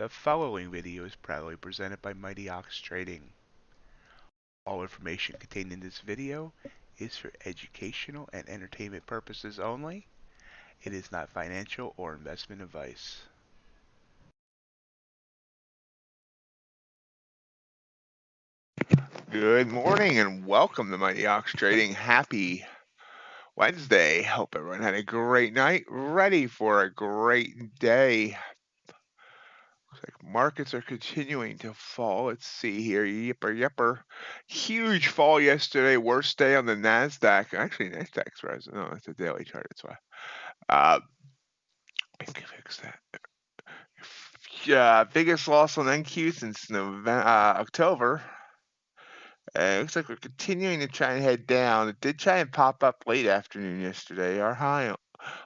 The following video is proudly presented by MightyOxTrading. All information contained in this video is for educational and entertainment purposes only. It is not financial or investment advice. Good morning and welcome to MightyOxTrading. Happy Wednesday. Hope everyone had a great night, ready for a great day. Looks like markets are continuing to fall. Let's see here. Yipper. Huge fall yesterday. Worst day on the NASDAQ. Actually, NASDAQ's rising. No, it's a daily chart. That's why. I can fix that. Biggest loss on NQ since October. It looks like we're continuing to try and head down. It did try and pop up late afternoon yesterday. Our high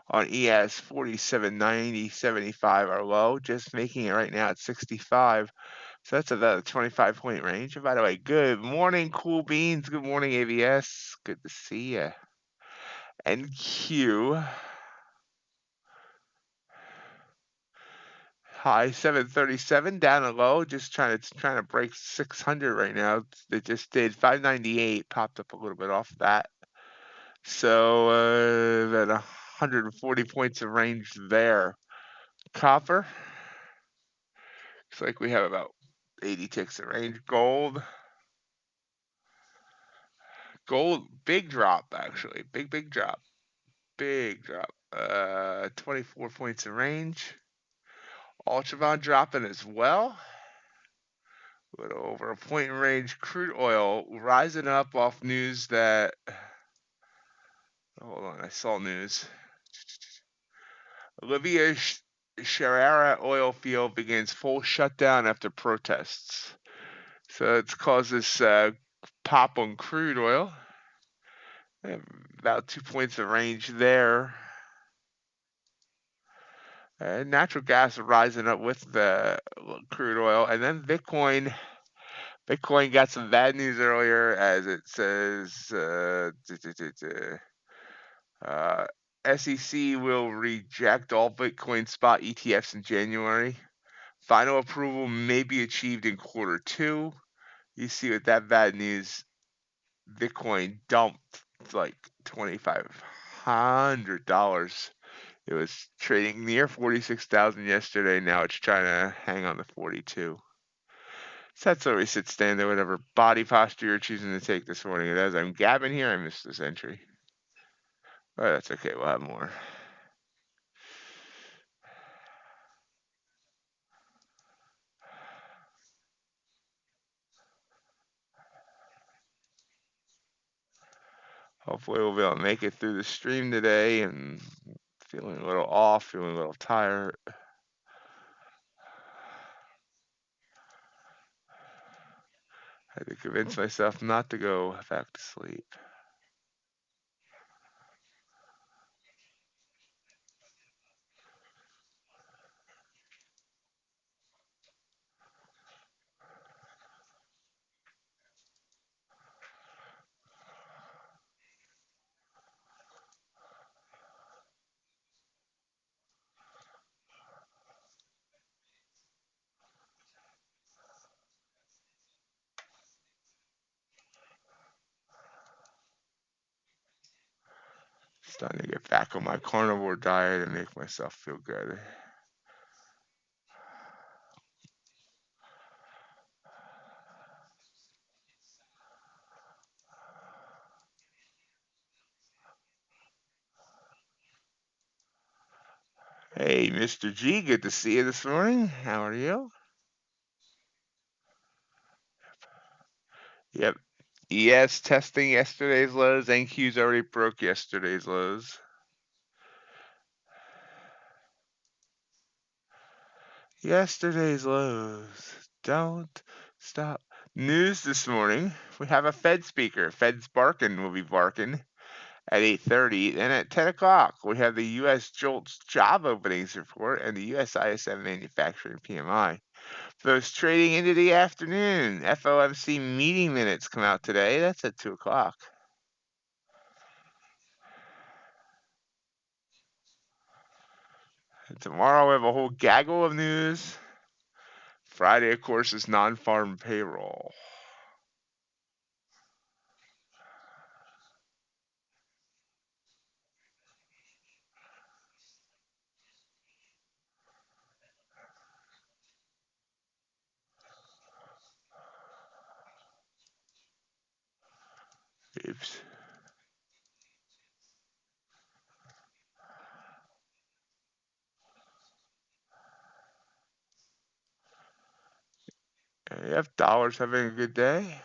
on ES 47.90.75. Our low, just making it right now at 65. So that's about a 25-point range. And by the way, good morning, Cool Beans. Good morning, AVS. Good to see you. NQ. High 737, down a low, just trying to break 600 right now. They just did 598, popped up a little bit off that. So about 140 points of range there. Copper, looks like we have about 80 ticks of range. Gold, big drop actually, big drop. 24 points of range. Ultraviolet dropping as well. A little over a point in range. Crude oil rising up off news that, hold on, I saw news. Libya Sharara oil field begins full shutdown after protests. So it's caused this pop on crude oil. About 2 points of range there. Natural gas rising up with the crude oil. And then Bitcoin got some bad news earlier, as it says SEC will reject all Bitcoin spot ETFs in January. Final approval may be achieved in Q2. You see with that bad news, Bitcoin dumped like $2,500. It was trading near 46,000 yesterday. Now it's trying to hang on to 42. So that's where we sit, stand there, whatever body posture you're choosing to take this morning. And as I'm gabbing here, I missed this entry. But that's okay, we'll have more. Hopefully we'll be able to make it through the stream today. And feeling a little off, feeling a little tired. I had to convince myself not to go back to sleep. Starting to get back on my carnivore diet and make myself feel good. Hey, Mr. G, good to see you this morning. How are you? Yep. ES testing yesterday's lows. NQ's already broke yesterday's lows. Yesterday's lows. Don't stop. News this morning. We have a Fed speaker. Fed's barking. Will be barking at 8:30. And at 10 o'clock, we have the U.S. JOLTS job openings report and the U.S. ISM manufacturing PMI. For those trading into the afternoon, FOMC meeting minutes come out today. That's at 2 o'clock. And tomorrow we have a whole gaggle of news. Friday, of course, is non-farm payroll. Oops. Yep, dollar's having a good day.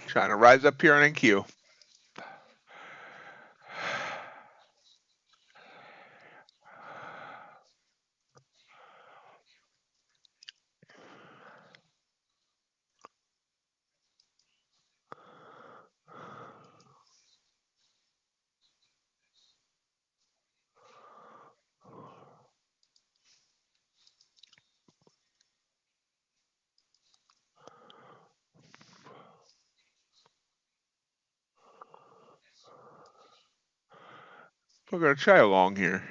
Trying to rise up here on NQ. We're going to try a long here.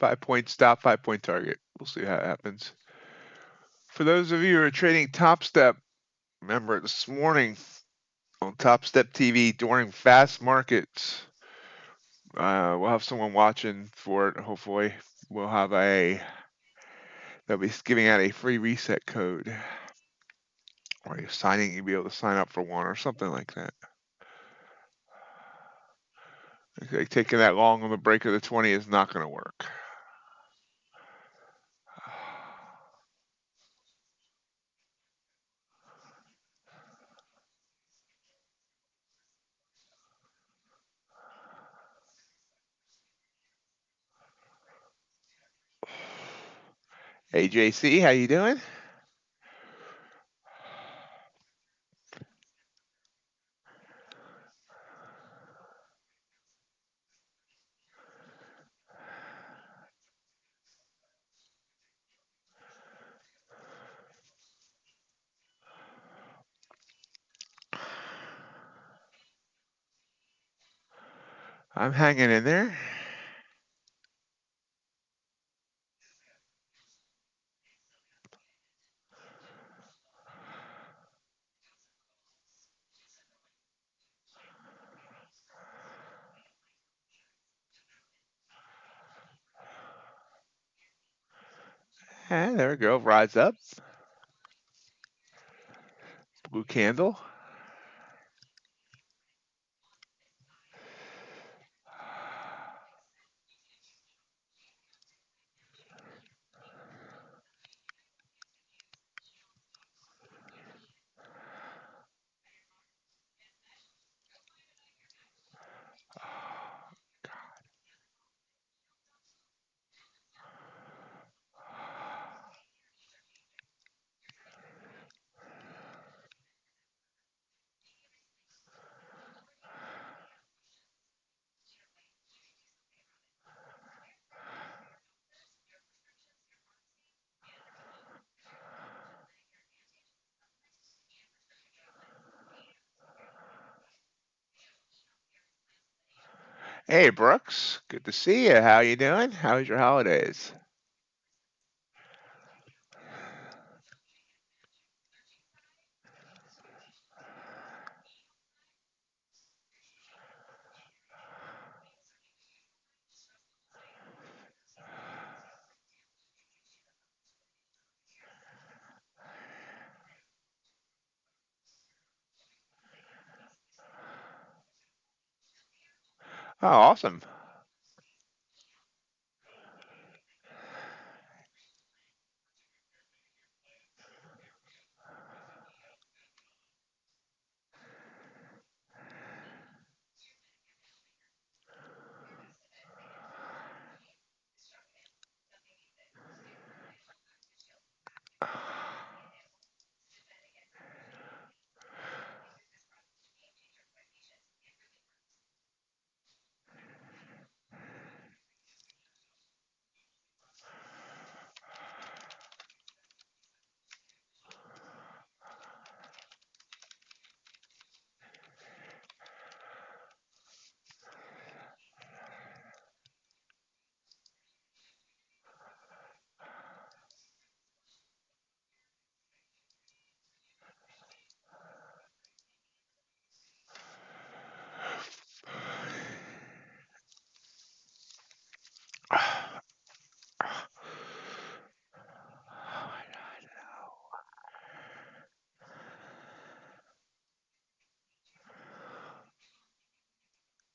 5-point stop, 5-point target. We'll see how it happens. For those of you who are trading Topstep, remember this morning on Topstep TV during fast markets, we'll have someone watching for it. Hopefully, we'll have they'll be giving out a free reset code, or you'll be able to sign up for one or something like that. Okay, taking that long on the break of the 20 is not going to work. Hey JC, how you doing? I'm hanging in there. And there we go, rise up. Blue candle. Hey Brooks, good to see you. How you doing? How was your holidays? Oh, awesome.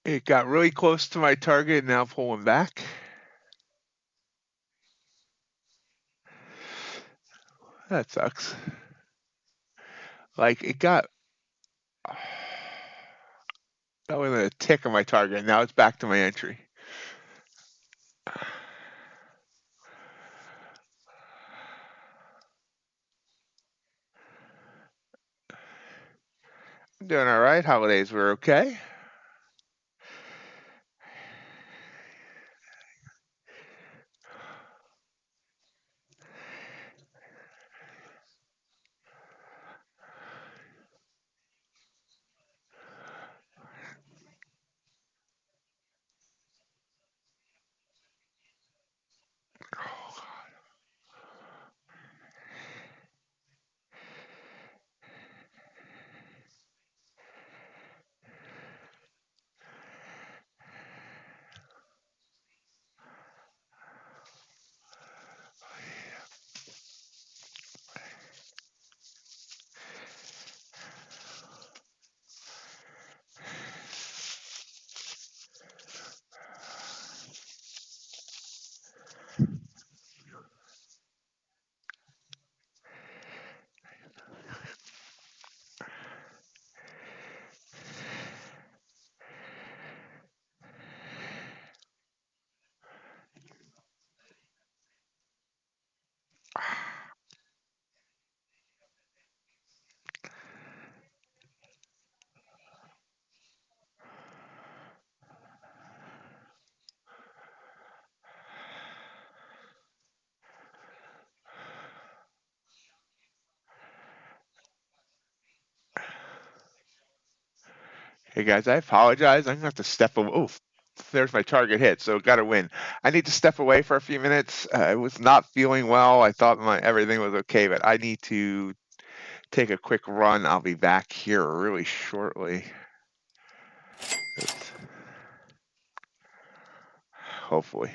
It got really close to my target, now pulling back. That sucks. Like it got within a tick of my target. Now it's back to my entry. I'm doing all right. Holidays were okay. Hey guys, I apologize. I'm gonna have to step away. Oh, there's my target hit, so got to win. I need to step away for a few minutes. I was not feeling well. I thought my everything was okay, but I need to take a quick run. I'll be back here really shortly. Hopefully.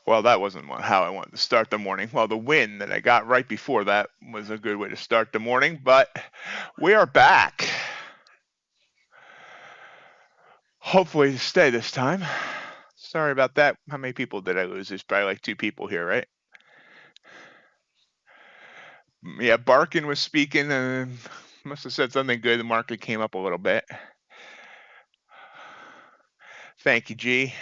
Well, that wasn't how I wanted to start the morning. Well, the win that I got right before that was a good way to start the morning, but we are back. Hopefully to stay this time. Sorry about that. How many people did I lose? There's probably like 2 people here, right? Yeah, Barkin was speaking and must have said something good. The market came up a little bit. Thank you, G.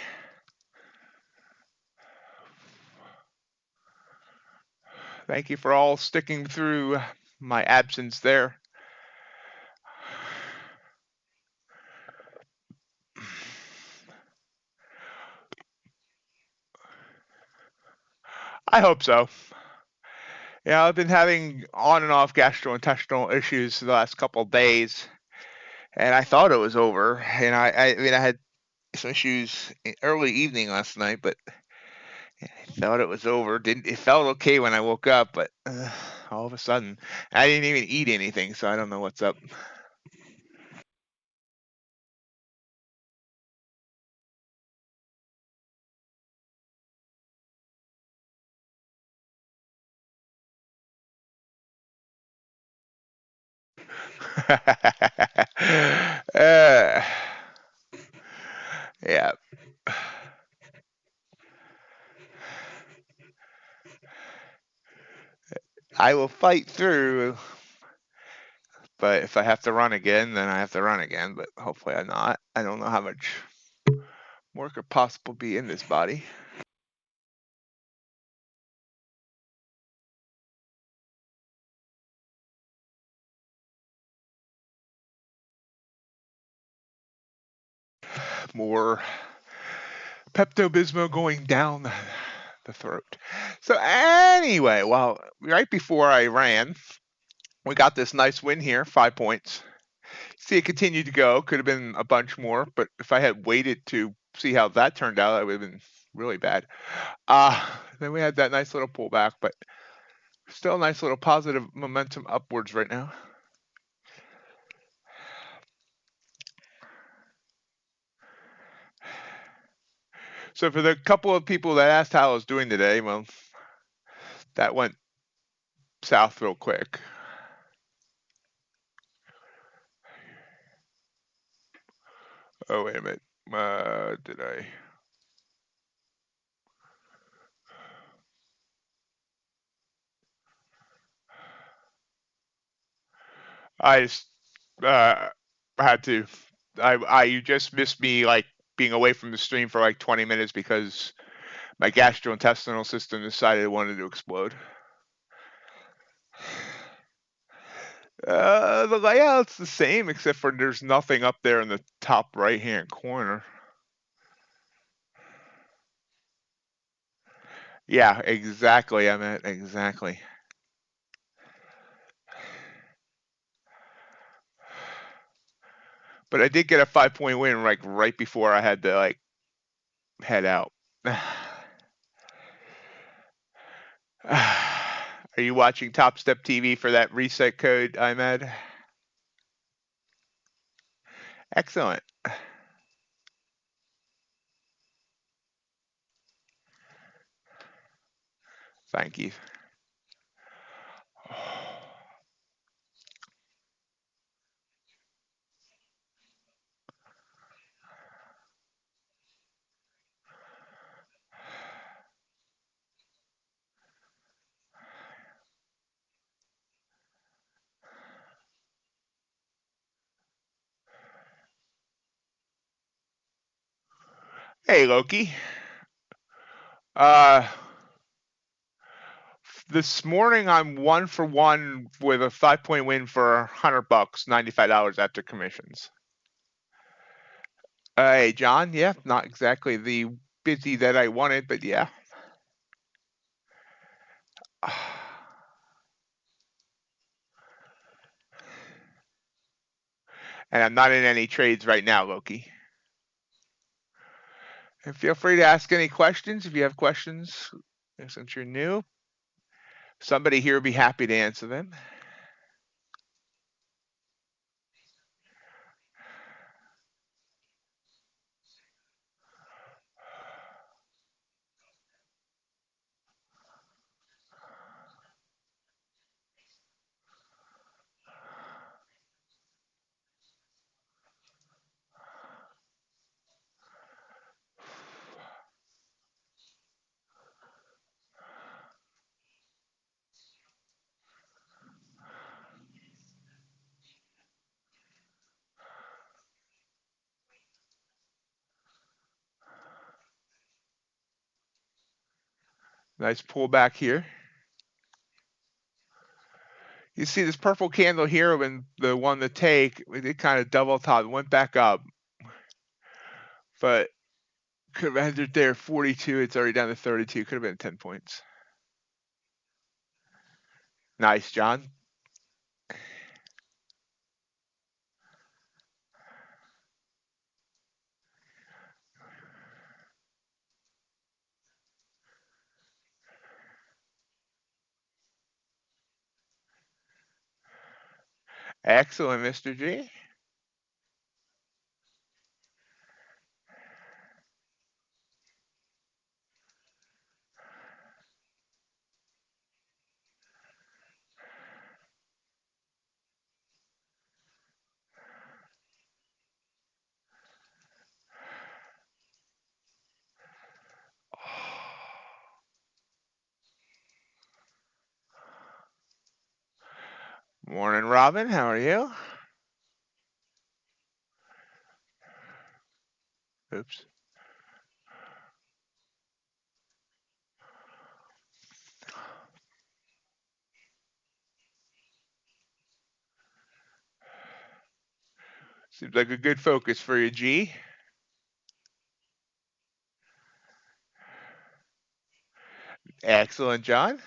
Thank you for all sticking through my absence there. I hope so. Yeah, I've been having on and off gastrointestinal issues the last couple of days, and I thought it was over. And I mean, I had some issues early evening last night, but I thought it was over. Didn't it felt okay when I woke up, but all of a sudden, I didn't even eat anything, so I don't know what's up. uh, yeah. I will fight through, but if I have to run again, then I have to run again, but hopefully I'm not. I don't know how much more could possibly be in this body. More Pepto-Bismol going down the throat. So anyway, well, right before I ran, we got this nice win here, 5 points. See, it continued to go. Could have been a bunch more, but if I had waited to see how that turned out, that would have been really bad. Then we had that nice little pullback, but still a nice little positive momentum upwards right now. So for the couple of people that asked how I was doing today, well, that went south real quick. Oh, wait a minute. Did I? I just had to. You just missed me like being away from the stream for like 20 minutes because my gastrointestinal system decided it wanted to explode. The layout's the same except for there's nothing up there in the top right hand corner. Yeah, exactly. I meant exactly. But I did get a 5-point win like right before I had to like head out. Are you watching Topstep TV for that reset code, Ahmed? Excellent. Thank you. Hey, Loki. Uh, this morning I'm 1 for 1 with a 5-point win for $100, $95 after commissions. Hey, John. Yeah, not exactly the busy that I wanted, but yeah. And I'm not in any trades right now, Loki. And feel free to ask any questions if you have questions. Since you're new, somebody here will be happy to answer them. Nice pullback here. You see this purple candle here when the one to take, it kind of double top, went back up. But could have entered there 42. It's already down to 32. Could have been 10 points. Nice, John. Excellent, Mr. G. Morning, Robin. How are you? Oops. Seems like a good focus for you, G. Excellent, John.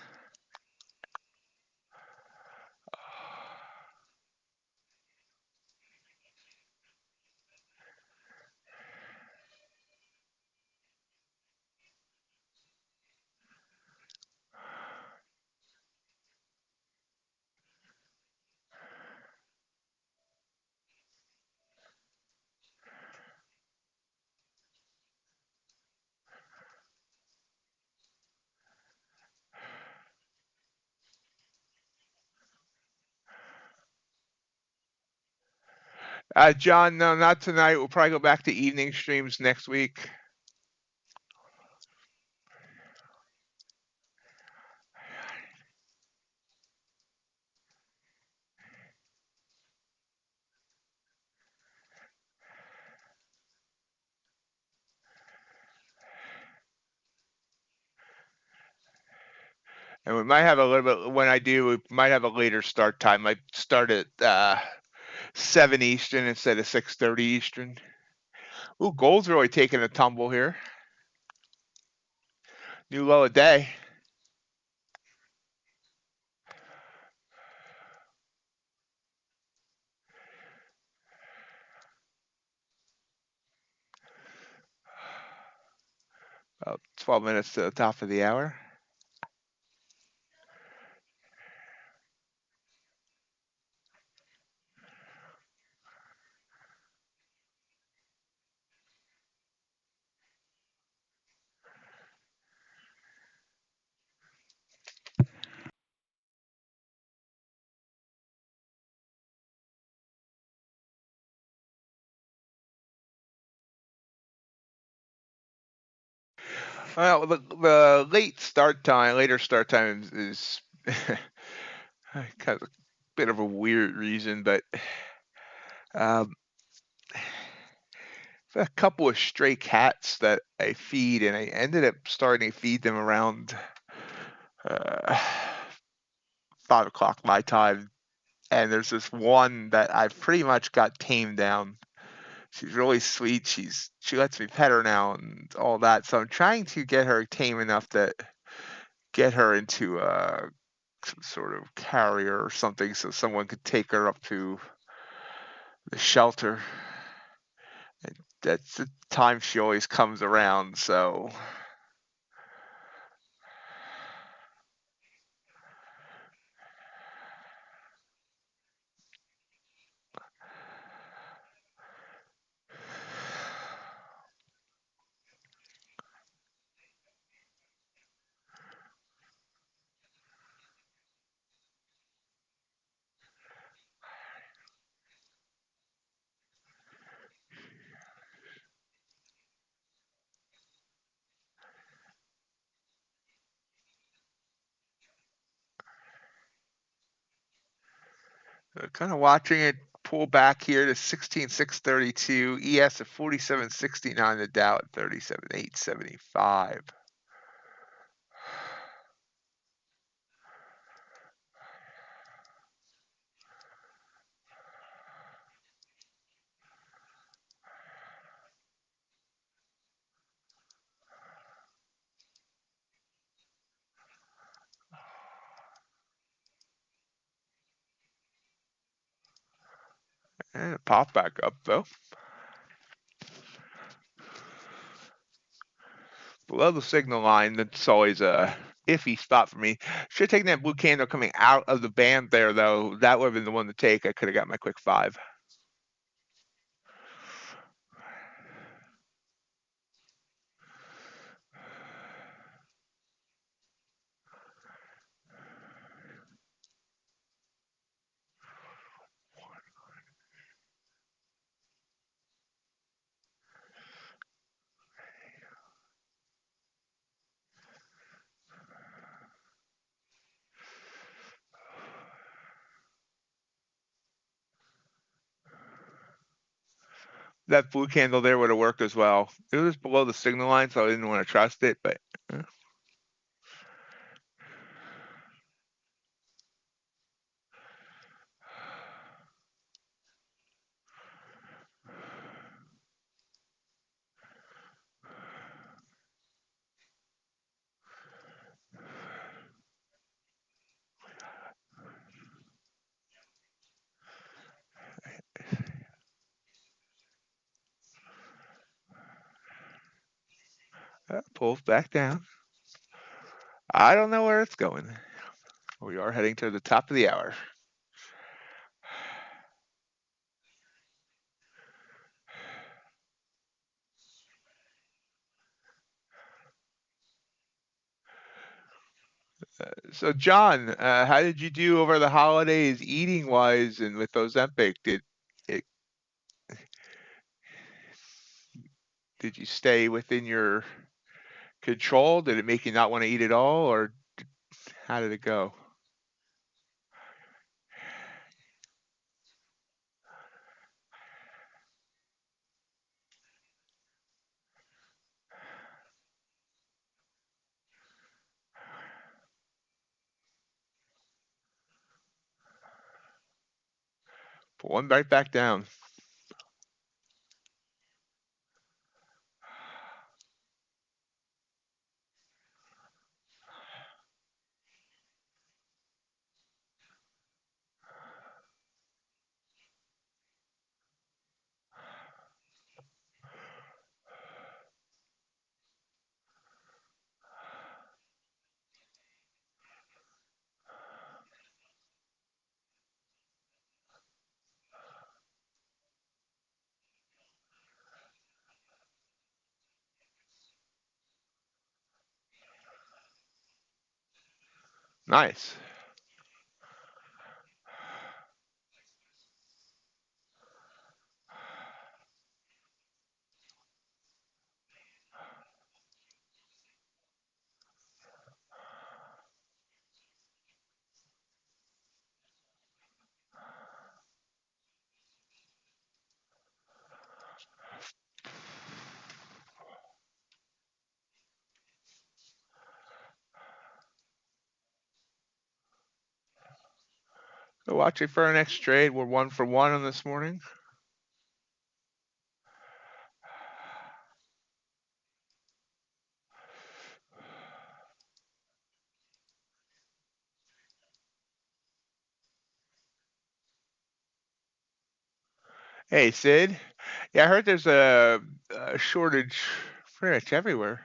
John, no, not tonight. We'll probably go back to evening streams next week. And we might have a little bit, when I do, we might have a later start time. Might start at 7 Eastern instead of 6:30 Eastern. Ooh, gold's really taking a tumble here. New low a day. About 12 minutes to the top of the hour. Well, the later start time is kind of a bit of a weird reason, but um, a couple of stray cats that I feed, and I ended up starting to feed them around uh, 5 o'clock my time. And there's this one that I've pretty much got tamed down. She's really sweet. She lets me pet her now and all that. So I'm trying to get her tame enough to get her into some sort of carrier or something, so someone could take her up to the shelter. And that's the time she always comes around. So kind of watching it pull back here to 16,632, ES at 47.69, the Dow at 37,875. And it popped back up though. Below the signal line, that's always a iffy spot for me. Should have taken that blue candle coming out of the band there though. That would have been the one to take. I could have got my quick 5. That blue candle there would have worked as well. It was below the signal line, so I didn't want to trust it, but pulls back down. I don't know where it's going. We are heading to the top of the hour. So, John, how did you do over the holidays, eating wise, and with Ozempic? It, did you stay within your control? Did it make you not want to eat at all, or how did it go? Put one right back down. Nice. So watching for our next trade. We're 1 for 1 on this morning. Hey, Sid. Yeah, I heard there's a shortage pretty much everywhere.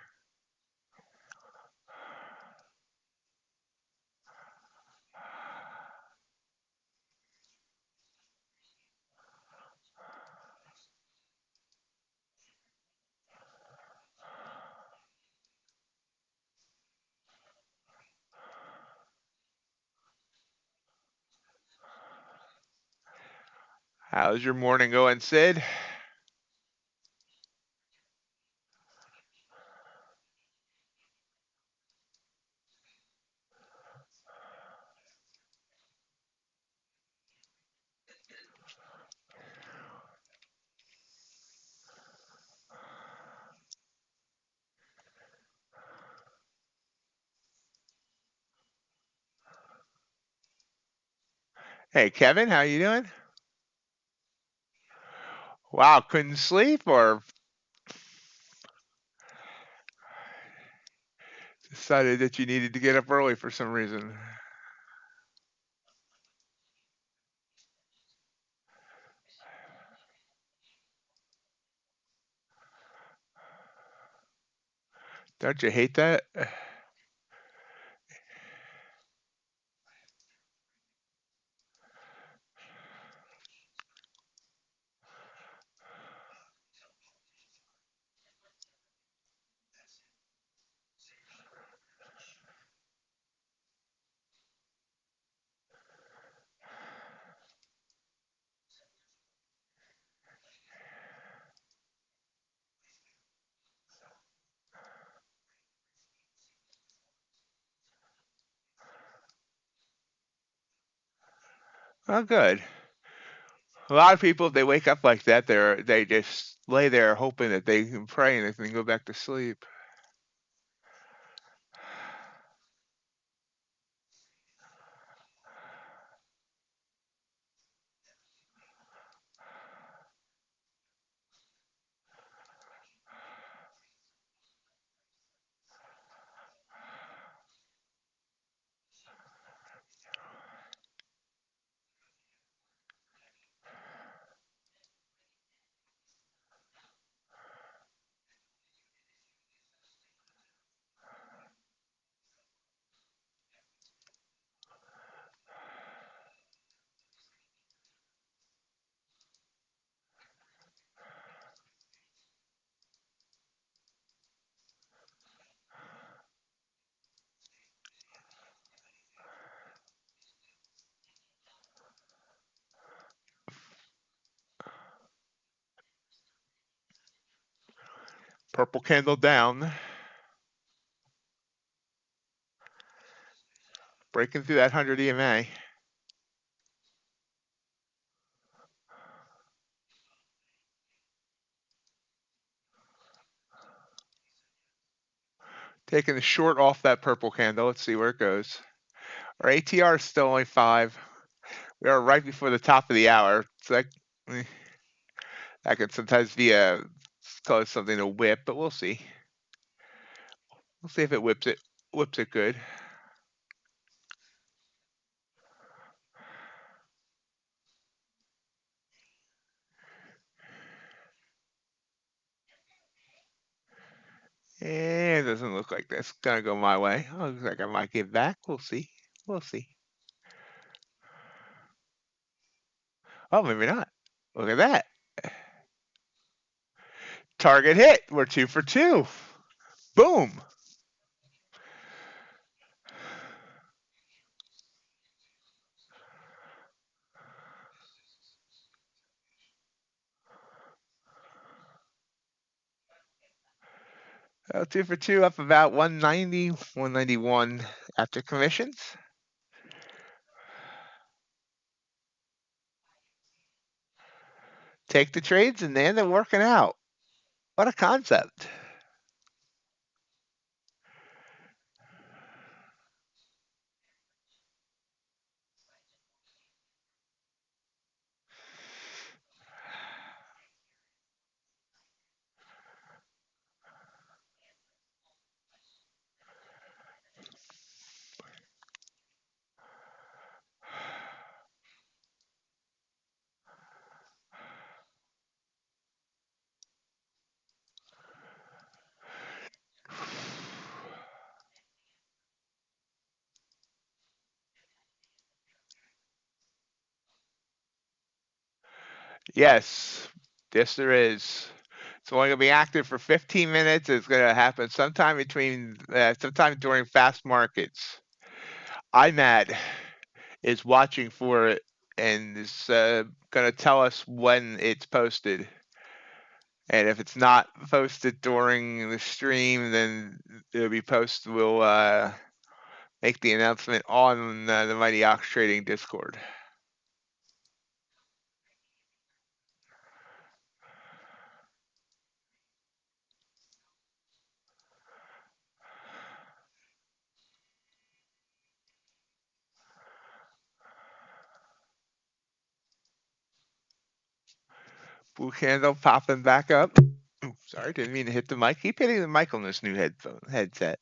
How's your morning going, Sid? Hey, Kevin, how you doing? Wow, couldn't sleep or decided that you needed to get up early for some reason? Don't you hate that? Oh, good. A lot of people, if they wake up like that, they just lay there hoping that they can pray and they can go back to sleep. Purple candle down, breaking through that 100 EMA. Taking the short off that purple candle. Let's see where it goes. Our ATR is still only 5. We are right before the top of the hour. So that could sometimes be cause something to whip, but we'll see. We'll see if it whips it. Whips it good. It doesn't look like that's gonna go my way. Oh, looks like I might get back. We'll see. We'll see. Oh, maybe not. Look at that. Target hit. We're 2 for 2. Boom. Oh, 2 for 2, up about 190, 191 after commissions. Take the trades and they end up working out. What a concept. Yes, yes, there is. It's only going to be active for 15 minutes. It's going to happen sometime during fast markets. IMAD is watching for it and is going to tell us when it's posted. And if it's not posted during the stream, then it'll be posted. We'll make the announcement on the MightyOxTrading Discord. Blue candle popping back up. Ooh, sorry, didn't mean to hit the mic. Keep hitting the mic on this new headset.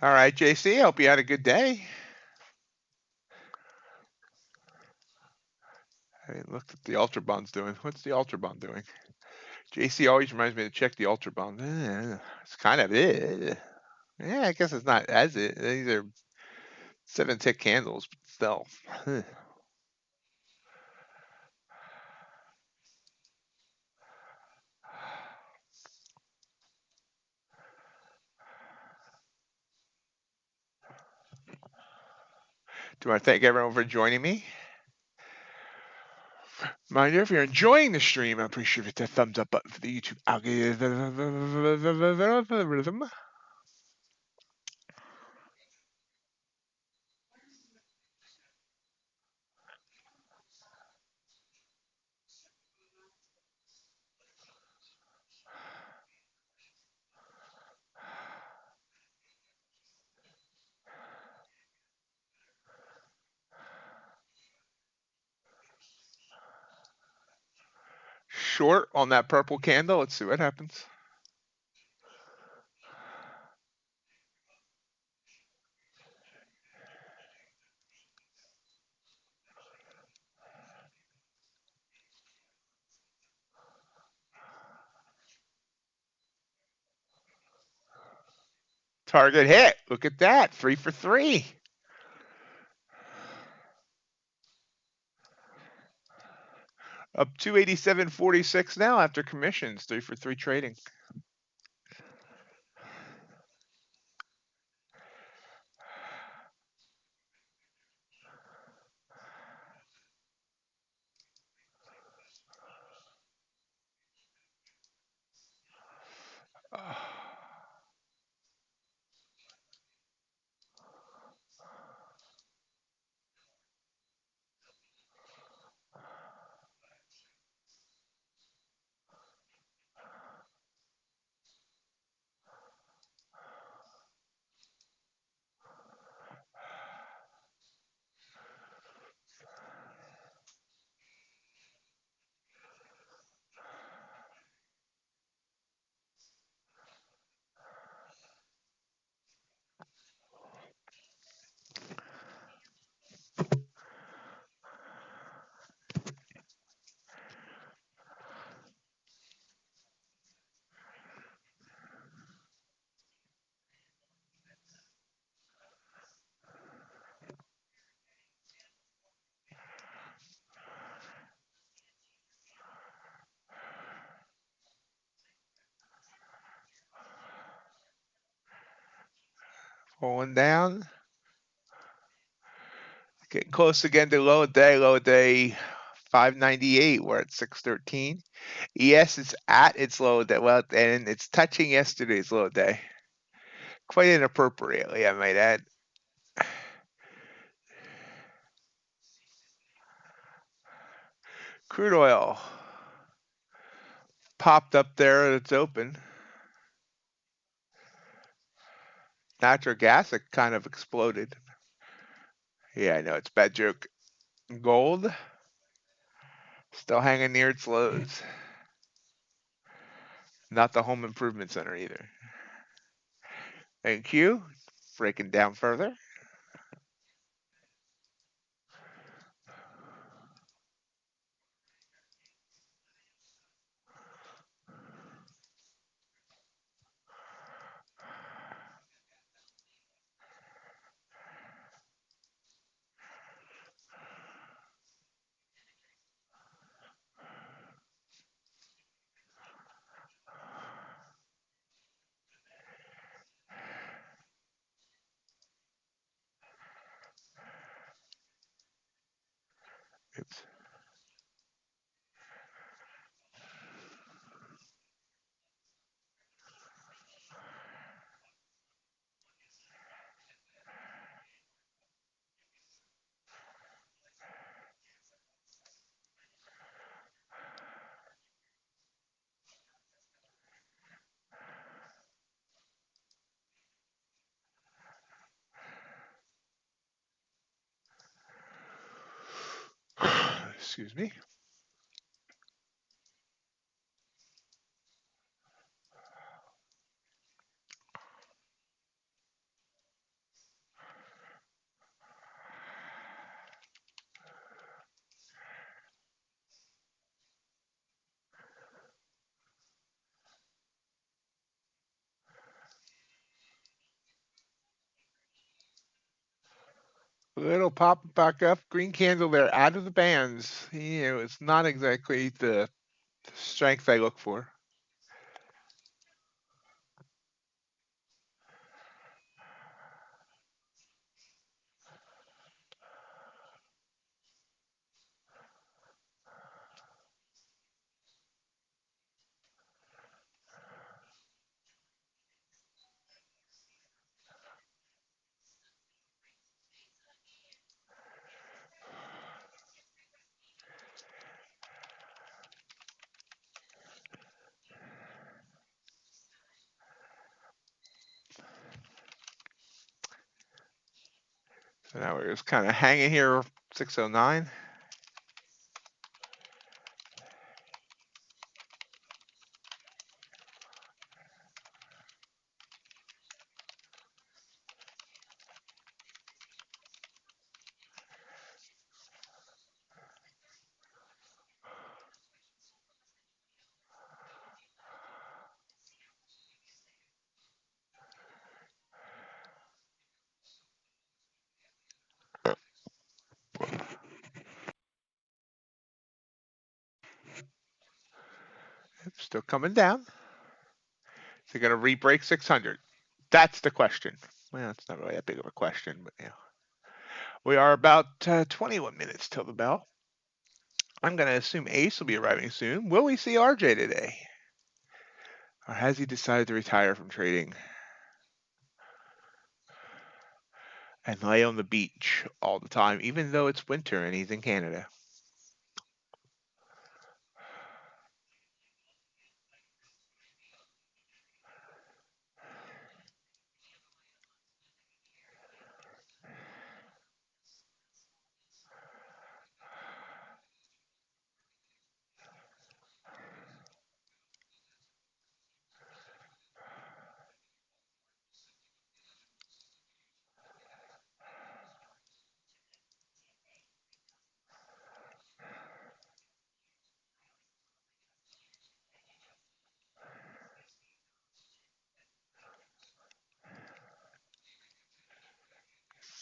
All right, JC, hope you had a good day. I looked at the Ultra Bond's doing. What's the Ultra Bond doing? JC always reminds me to check the Ultra Bond. It's kind of it. Yeah, I guess it's not as it. These are 7-tick candles, but still. Do you want to thank everyone for joining me? Mind you, if you're enjoying the stream, I appreciate it. That thumbs up button for the YouTube algorithm. Short on that purple candle. Let's see what happens. Target hit. Look at that. 3 for 3. Up 287.46 now after commissions. 3 for 3 trading. Pulling down. Getting close again to low day. Low day 598. We're at 613. Yes, it's at its low day. Well, and it's touching yesterday's low day. Quite inappropriately, I might add. Crude oil popped up there at its open. Natural gas, it kind of exploded. Yeah, I know, it's a bad joke. Gold, still hanging near its lows. Not the home improvement center either. Thank you. Breaking down further. Excuse me. Little pop back up, green candle there, out of the bands. It's not exactly the strength I look for. So now we're just kind of hanging here, 609. Still coming down. Is it going to re-break 600? That's the question. Well, it's not really that big of a question, but yeah. We are about 21 minutes till the bell. I'm going to assume Ace will be arriving soon. Will we see RJ today? Or has he decided to retire from trading and lay on the beach all the time, even though it's winter and he's in Canada?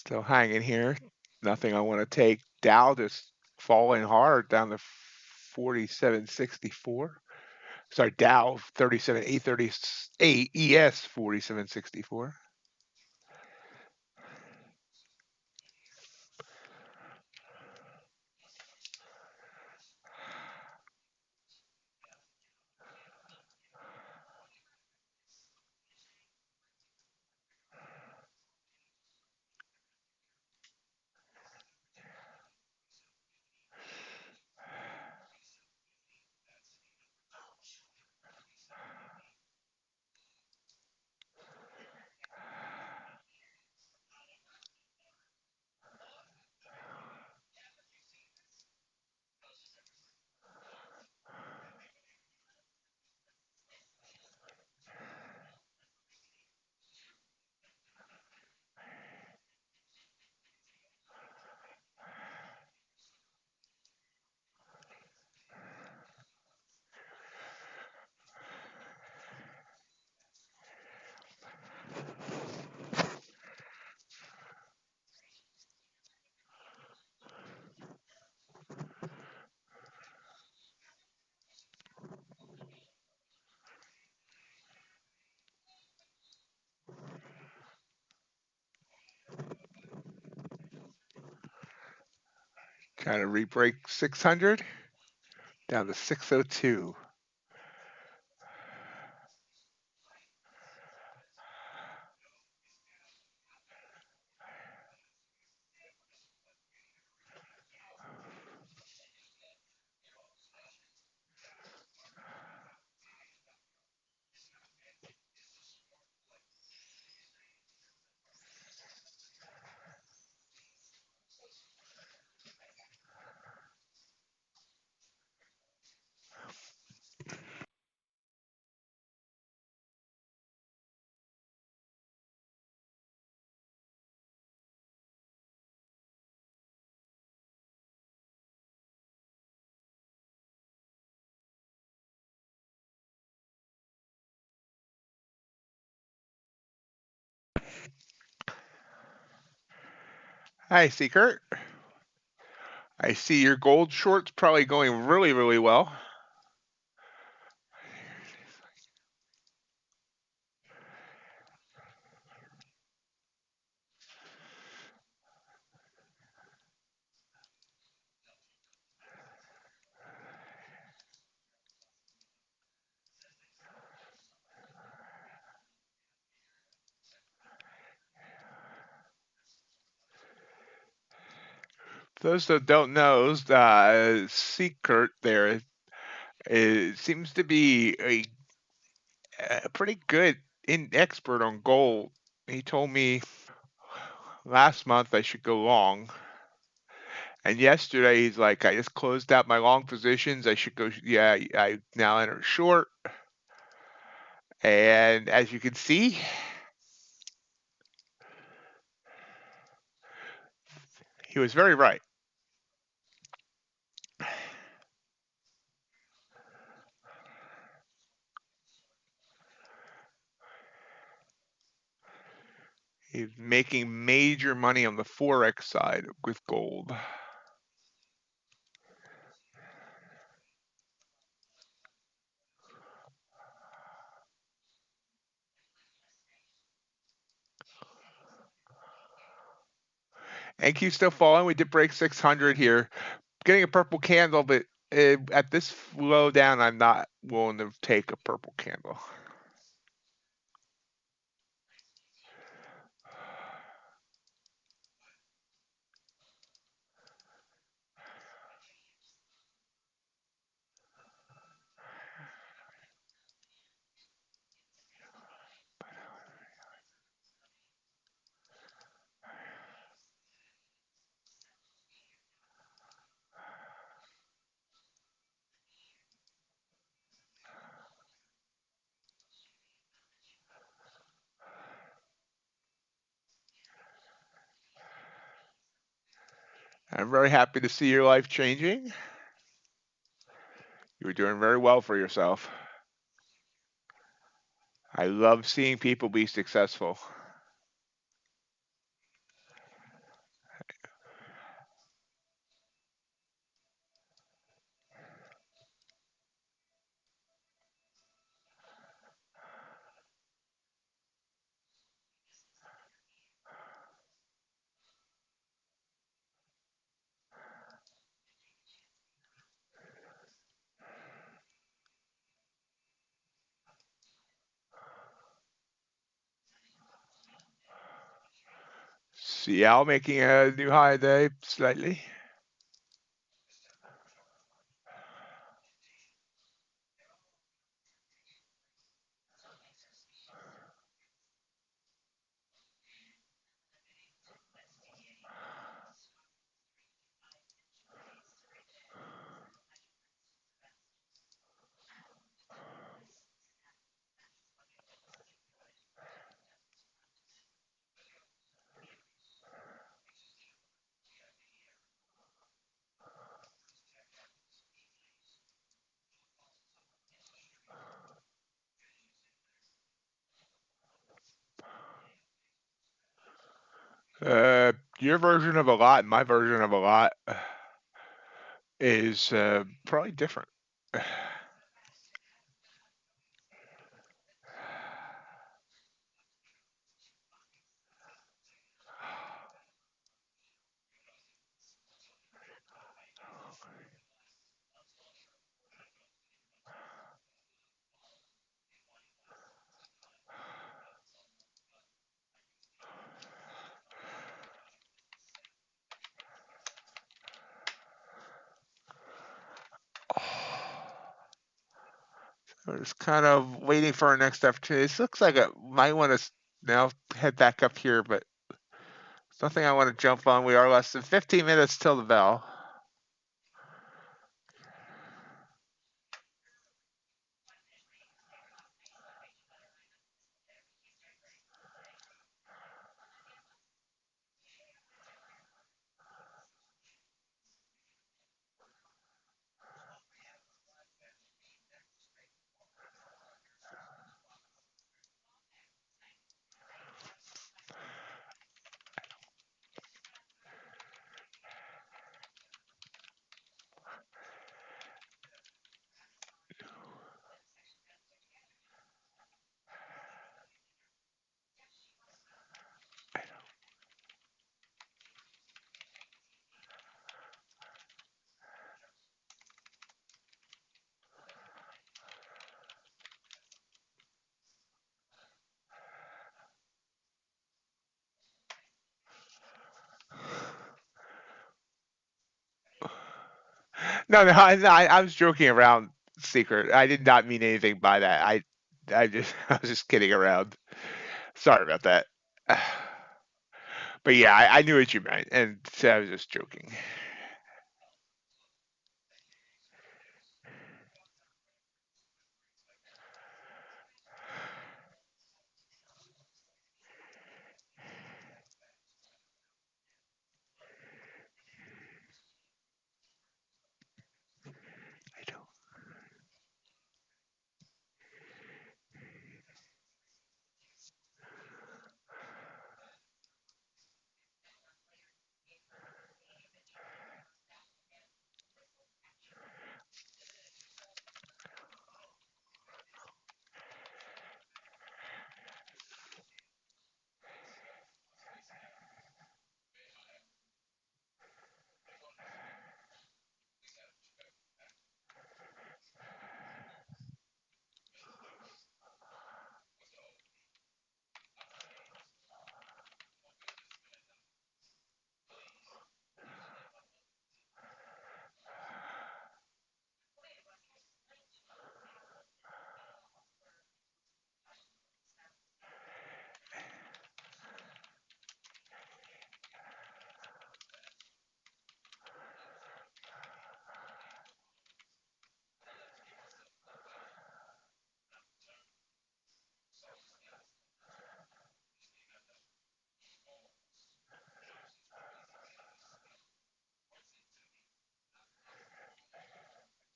Still hanging here. Nothing I want to take. Dow just falling hard down to 47.64. Sorry, Dow 37,838, ES 47.64. Kind of re-break 600 down to 602. Hi, Secret. I see your gold short's probably going really, really well. Those that don't know, Secret there seems to be a pretty good expert on gold. He told me last month I should go long. And yesterday he's like, I just closed out my long positions. I should go. Yeah, I now enter short. And as you can see, he was very right. He's making major money on the Forex side with gold. And Q still falling. We did break 600 here. Getting a purple candle, but at this low down, I'm not willing to take a purple candle. I'm very happy to see your life changing. You're doing very well for yourself. I love seeing people be successful. CL making a new high day slightly. Your version of a lot and my version of a lot is probably different. We're just kind of waiting for our next opportunity. This looks like I might want to now head back up here, but something I want to jump on. We are less than 15 minutes till the bell. No, no, I was joking around, Secret. I did not mean anything by that. I was just kidding around. Sorry about that. But yeah, I knew what you meant, and so I was just joking. I don't.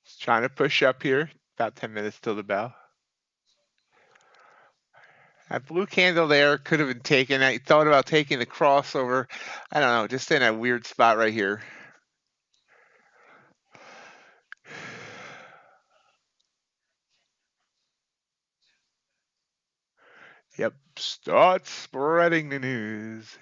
Just trying to push up here. About 10 minutes till the bell. That blue candle there could have been taken. I thought about taking the crossover. I don't know, just in a weird spot right here. Yep, start spreading the news.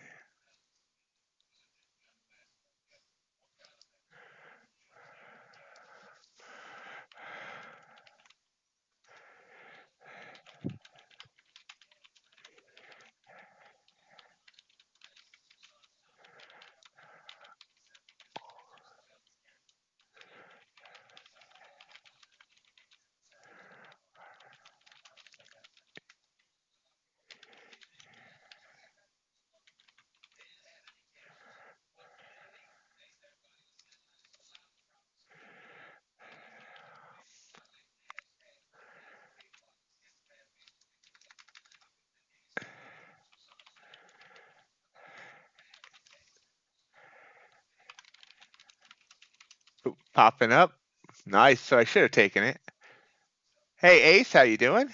Ooh, popping up. Nice. So I should have taken it. Hey Ace, how you doing?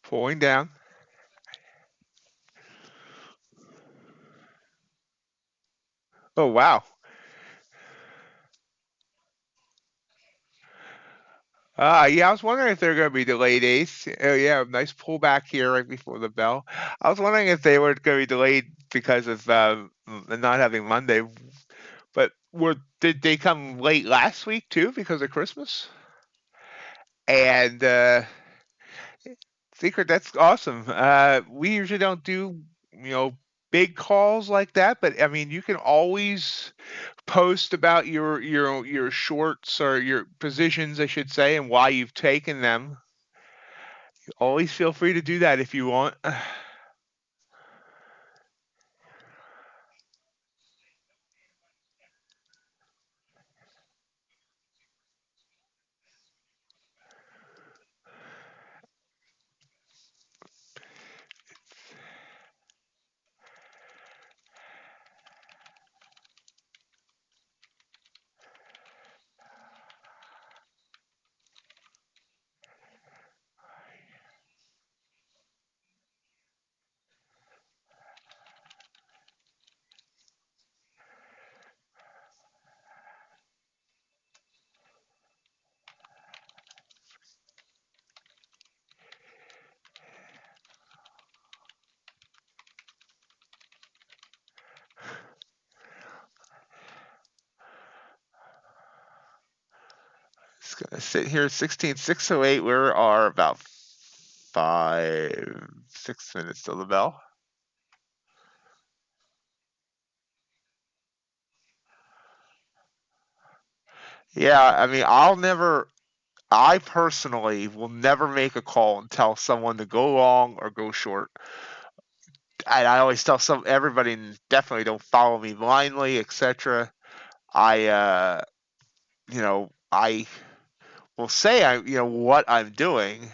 Pulling down. Oh wow. Yeah, I was wondering if they're going to be delayed, Ace. Oh yeah, nice pullback here right before the bell. I was wondering if they were going to be delayed because of not having Monday. But did they come late last week too because of Christmas? And Secret, that's awesome. We usually don't do, big calls like that, but I mean, you can always post about your shorts or your positions, I should say, and why you've taken them. Always feel free to do that if you want. It's gonna sit here 16,608. We are about 6 minutes till the bell. Yeah, I mean, I personally will never make a call and tell someone to go long or go short. And I always tell everybody, and definitely don't follow me blindly, etc. I I will say what I'm doing,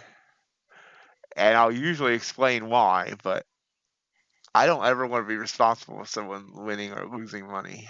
and I'll usually explain why, but I don't ever want to be responsible for someone winning or losing money.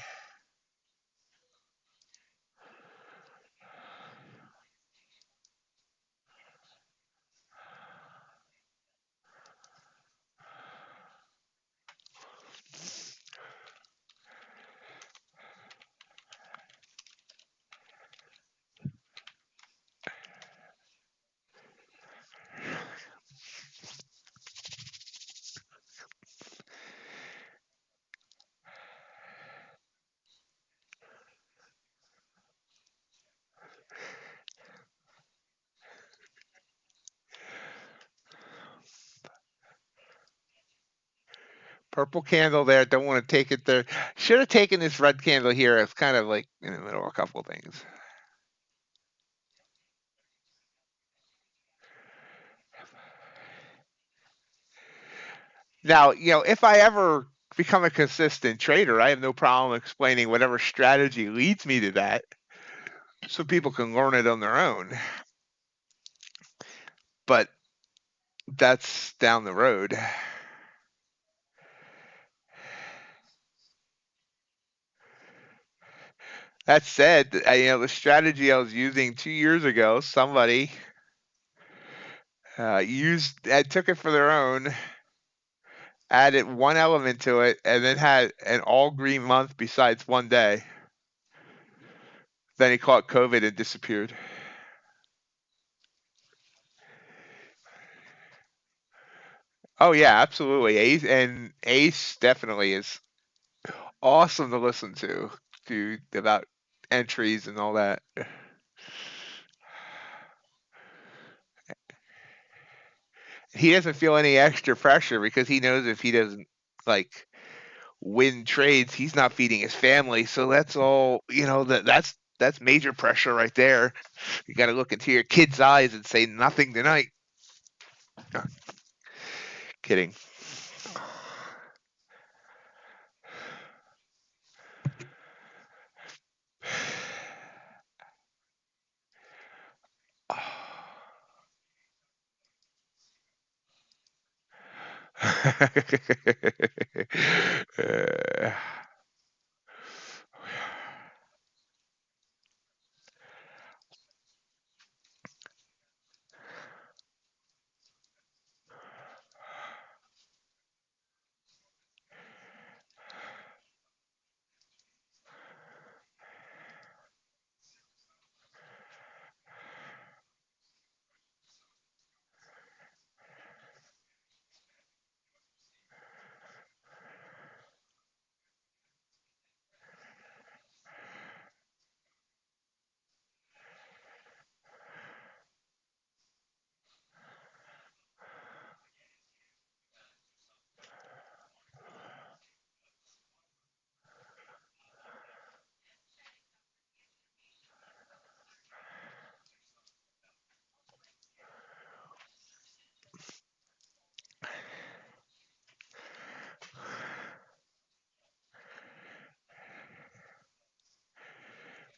Purple candle there. Don't want to take it there. Should have taken this red candle here. It's kind of like in the middle of a couple of things. Now, if I ever become a consistent trader, I have no problem explaining whatever strategy leads me to that so people can learn it on their own. But that's down the road. That said, the strategy I was using 2 years ago, somebody took it for their own, added one element to it, and then had an all green month besides one day. Then he caught COVID and disappeared. Oh yeah, absolutely. Ace definitely is awesome to listen to about entries and all that. He doesn't feel any extra pressure because he knows if he doesn't like win trades, he's not feeding his family. So that's all, that's major pressure right there. You got to look into your kid's eyes and say nothing tonight. Kidding. uh,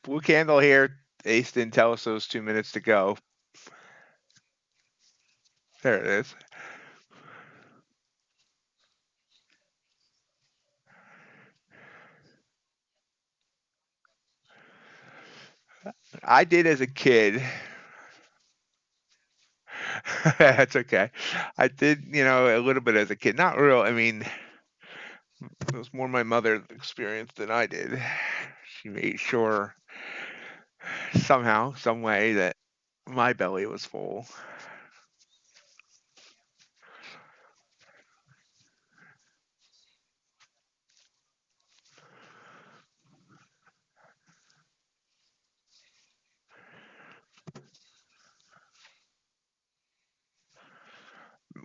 Blue candle here. Ace didn't tell us those 2 minutes to go. There it is. I did as a kid. That's okay. I did, a little bit as a kid. Not real. I mean, it was more my mother's experience than I did. She made sure somehow, some way that my belly was full.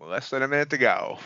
Less than a minute to go.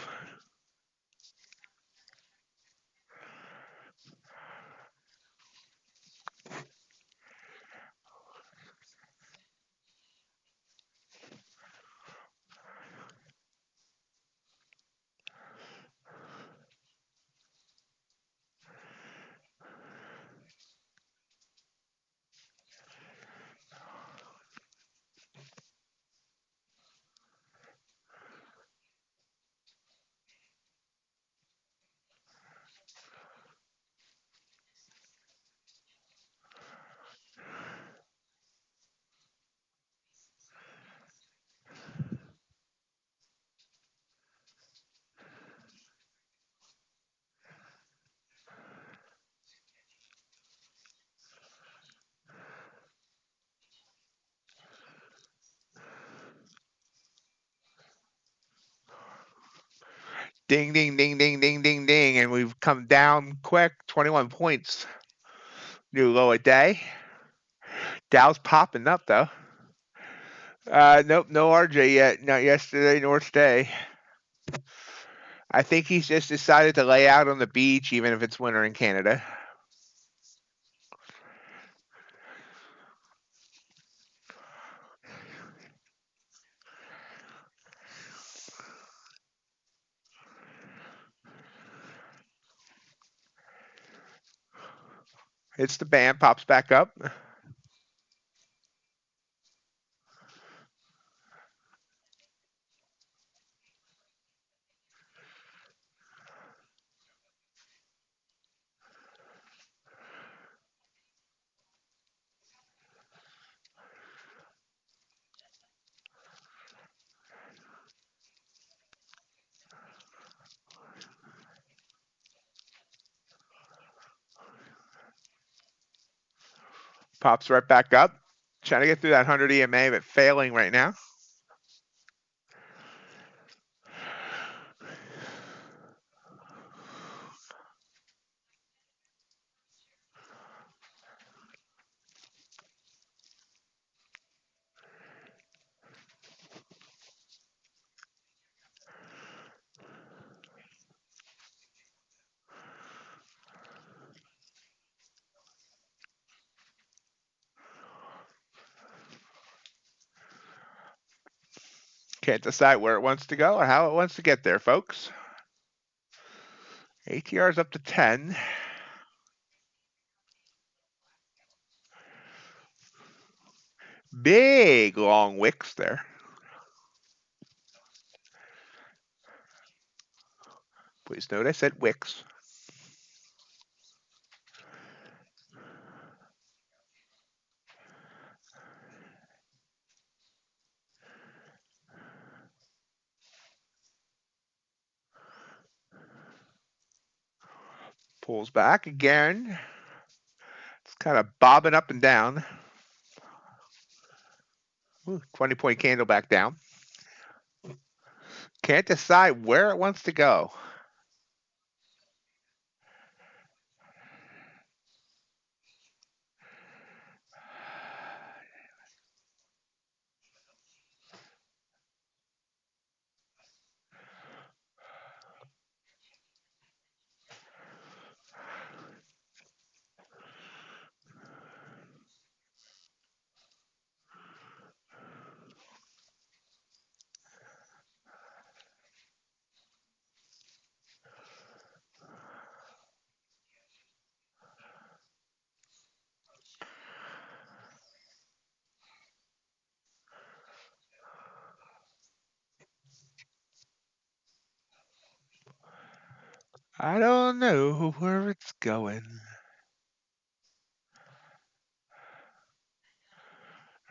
Ding, ding, ding, ding, ding, ding, ding. And we've come down quick. 21 points. New low a day. Dow's popping up, though. Nope, no RJ yet. Not yesterday nor today. I think he's just decided to lay out on the beach, even if it's winter in Canada. Hits the band, pops back up. Pops right back up. Trying to get through that 100 EMA, but failing right now. Can't decide where it wants to go or how it wants to get there, folks. ATR's up to 10. Big long wicks there. Please note I said wicks. Pulls back again. It's kind of bobbing up and down. Ooh, 20-point candle back down. Can't decide where it wants to go. I don't know where it's going.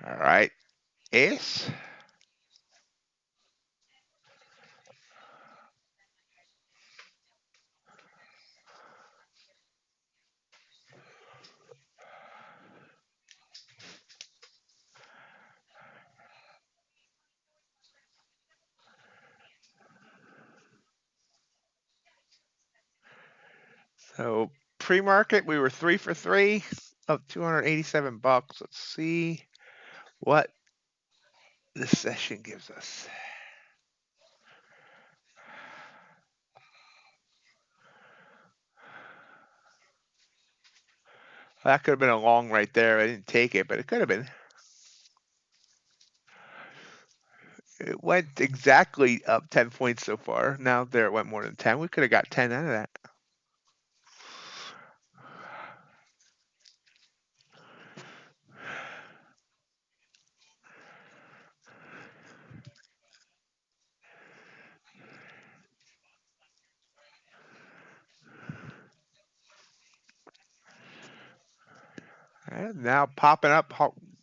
All right, ace. So pre-market, we were 3 for 3, up $287. Let's see what this session gives us. That could have been a long right there. I didn't take it, but it could have been. It went exactly up 10 points so far. Now there it went more than 10. We could have got 10 out of that. And now popping up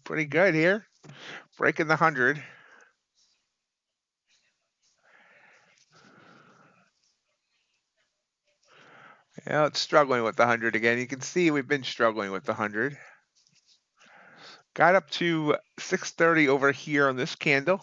pretty good here. Breaking the 100. Yeah, it's struggling with the 100 again. You can see we've been struggling with the 100. Got up to 630 over here on this candle.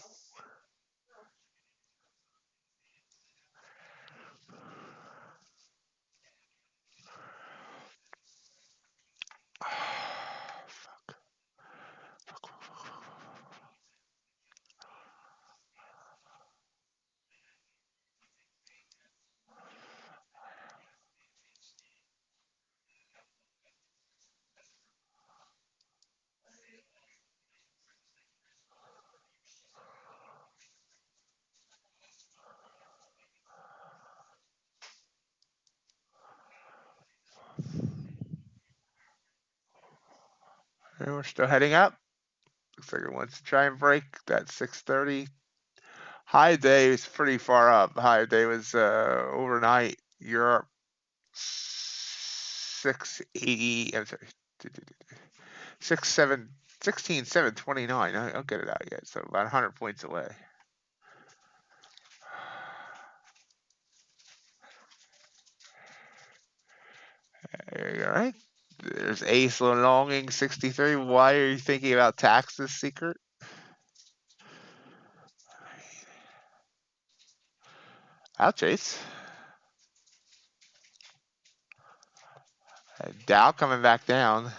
And we're still heading up. Looks like it wants to try and break that 630. High day is pretty far up. High day was overnight Europe 680. I'm sorry, 16,729. I'll get it out yet. So about 100 points away. There you go, right? There's Ace Longing 63. Why are you thinking about taxes, Secret? Ouch, Ace. Dow coming back down.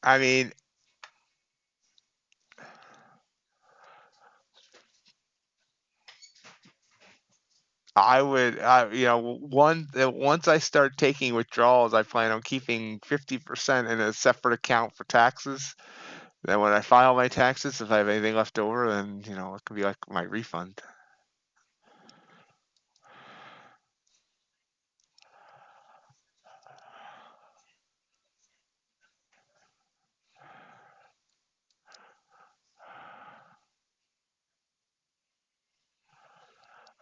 I mean, I would, once I start taking withdrawals, I plan on keeping 50% in a separate account for taxes. Then when I file my taxes, if I have anything left over, then, it could be like my refund.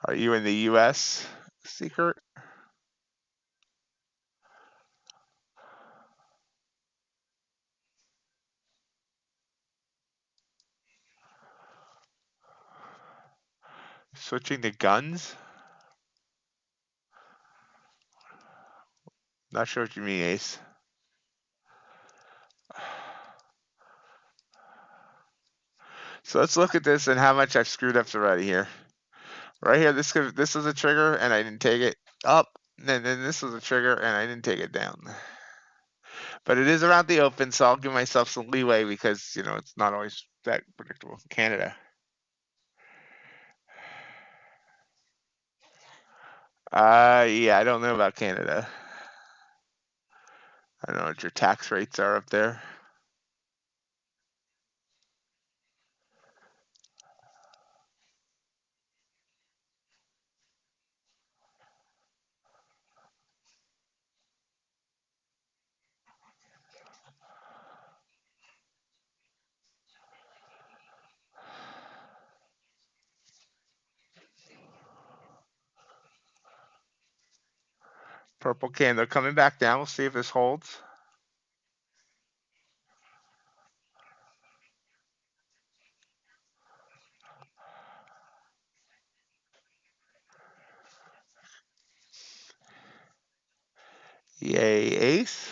Are you in the US, Secret? Switching to guns? Not sure what you mean, Ace. So let's look at this and how much I've screwed up already here. Right here, this was a trigger and I didn't take it. Up, And then this was a trigger, and I didn't take it down. But it is around the open, so I'll give myself some leeway because, it's not always that predictable. Canada. Yeah, I don't know about Canada. I don't know what your tax rates are up there. Purple candle coming back down. We'll see if this holds. Yay, ace.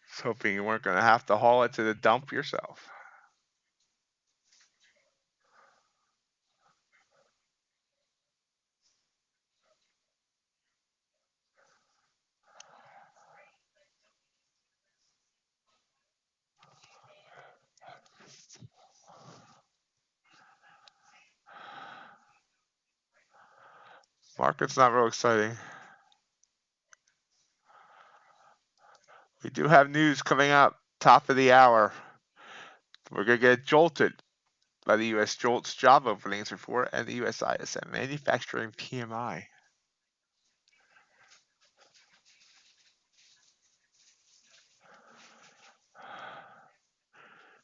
Just hoping you weren't going to have to haul it to the dump yourself. Market's not real exciting. We do have news coming up, top of the hour. We're going to get jolted by the U.S. JOLTS job openings report and the U.S. ISM manufacturing PMI.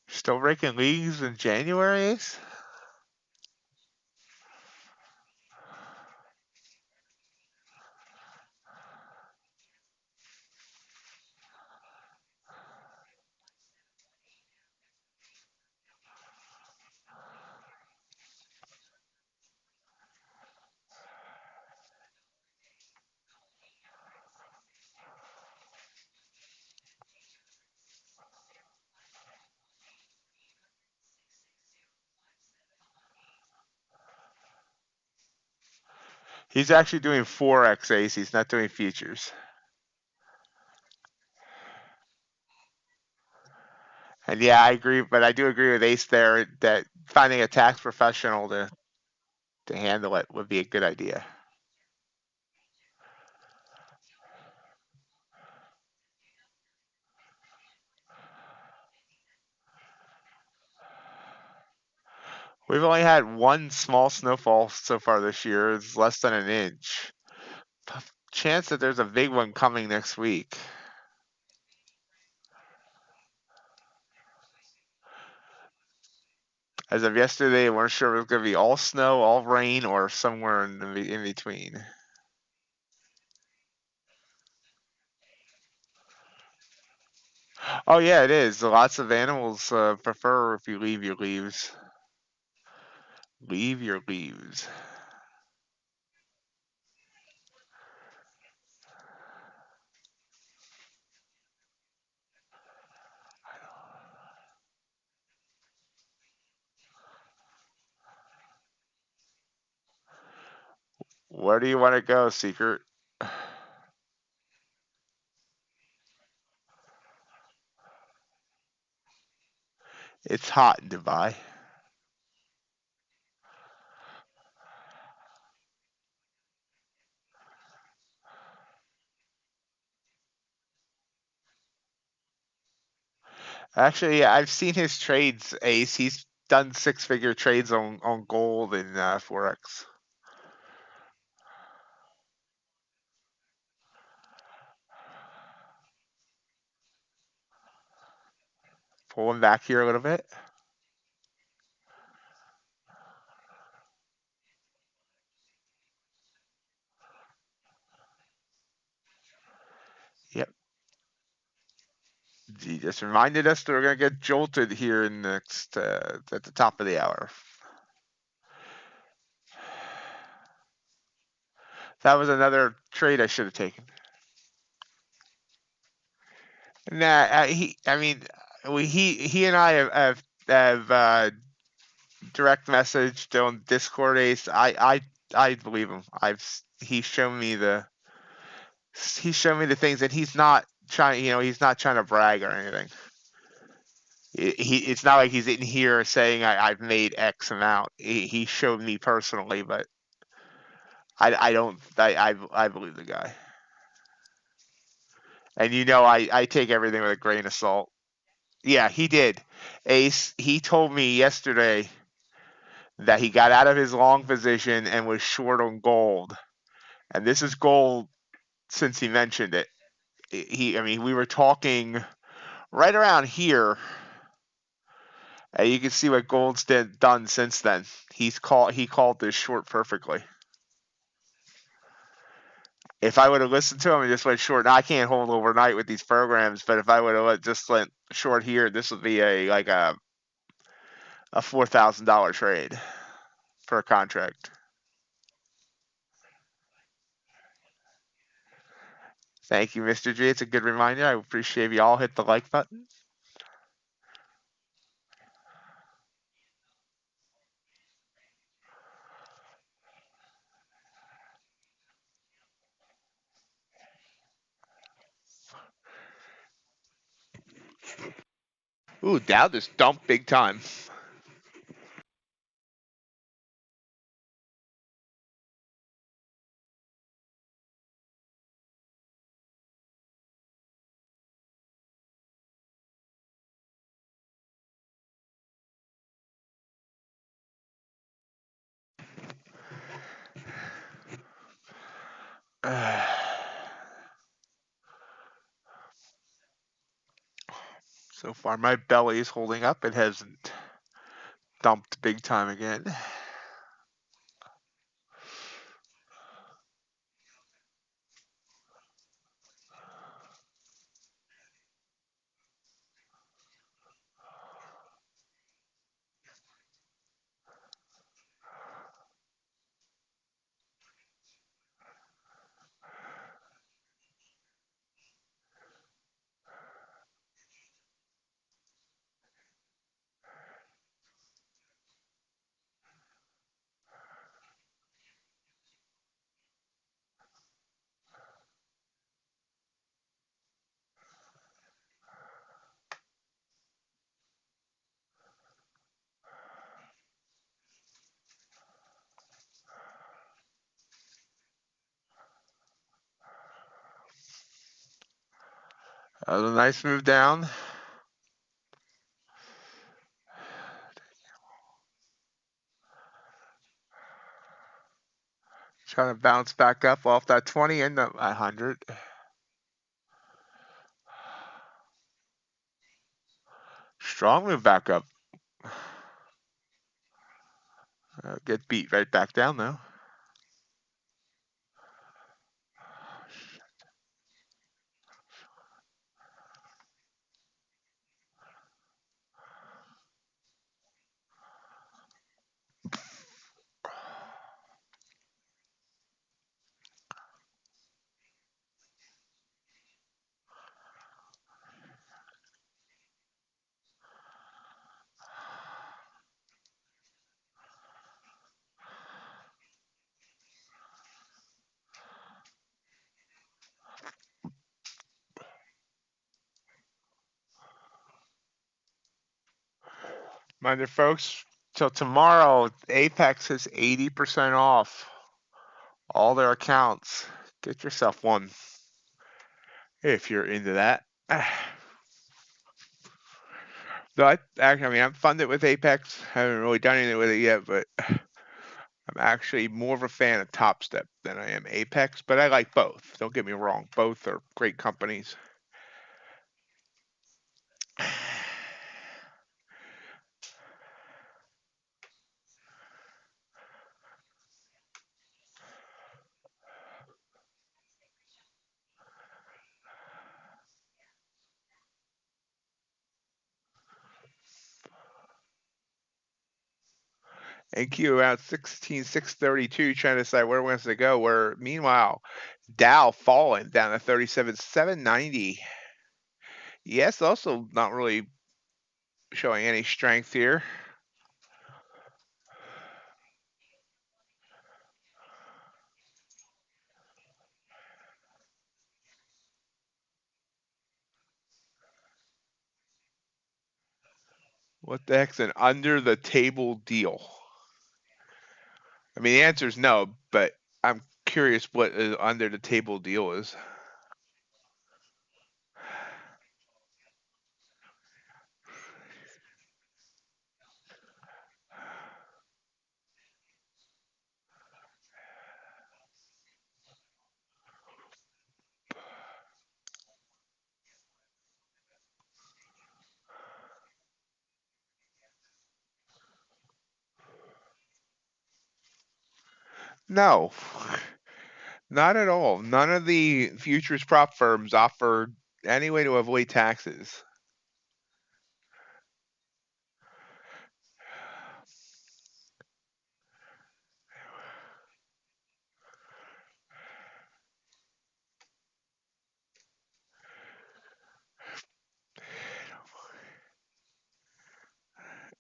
Still raking leagues in January, Ace? He's actually doing Forex, Ace. He's not doing futures. And yeah, I agree, but I do agree with Ace there that finding a tax professional to handle it would be a good idea. We've only had one small snowfall so far this year. It's less than an inch. Chance that there's a big one coming next week. As of yesterday, we weren't sure if it was going to be all snow, all rain, or somewhere in between. Oh yeah, it is. Lots of animals prefer if you leave your leaves. Leave your leaves. Where do you want to go, Secret? It's hot in Dubai. Actually, yeah, I've seen his trades, Ace. He's done six-figure trades on gold and Forex. Pulling back here a little bit. Yep. He just reminded us that we're going to get jolted here in next at the top of the hour. That was another trade I should have taken. Nah, he and I have direct messaged on Discord. Ace, I believe him. He's shown me the things, and he's not trying. He's not trying to brag or anything. It's not like he's in here saying I've made X amount. He showed me personally, but I believe the guy. And I take everything with a grain of salt. Yeah, he did. Ace, he told me yesterday that he got out of his long position and was short on gold. And this is gold since he mentioned it. We were talking right around here. And you can see what gold's done since then. He called this short perfectly. If I would have listened to him and just went short, now I can't hold overnight with these programs, but if I would have just went short here, this would be a $4,000 trade for a contract. Thank you, Mr. G. It's a good reminder. I appreciate you all hit the like button. Ooh, Dow just dumped big time. So far, my belly is holding up. It hasn't dumped big time again. That was a nice move down. Trying to bounce back up off that 20 and the 100. Strong move back up. Get beat right back down though. Mind you, folks, till tomorrow, Apex is 80% off all their accounts. Get yourself one if you're into that. No, I'm funded with Apex. Haven't really done anything with it yet, but I'm actually more of a fan of Topstep than I am Apex, but I like both. Don't get me wrong. Both are great companies. And Q around 16,632, trying to decide where it wants to go. Where meanwhile, Dow falling down to 37,790. Yes, also not really showing any strength here. What the heck's an under the table deal? I mean, the answer is no, but I'm curious what an under the table deal is. No, not at all. None of the futures prop firms offer any way to avoid taxes.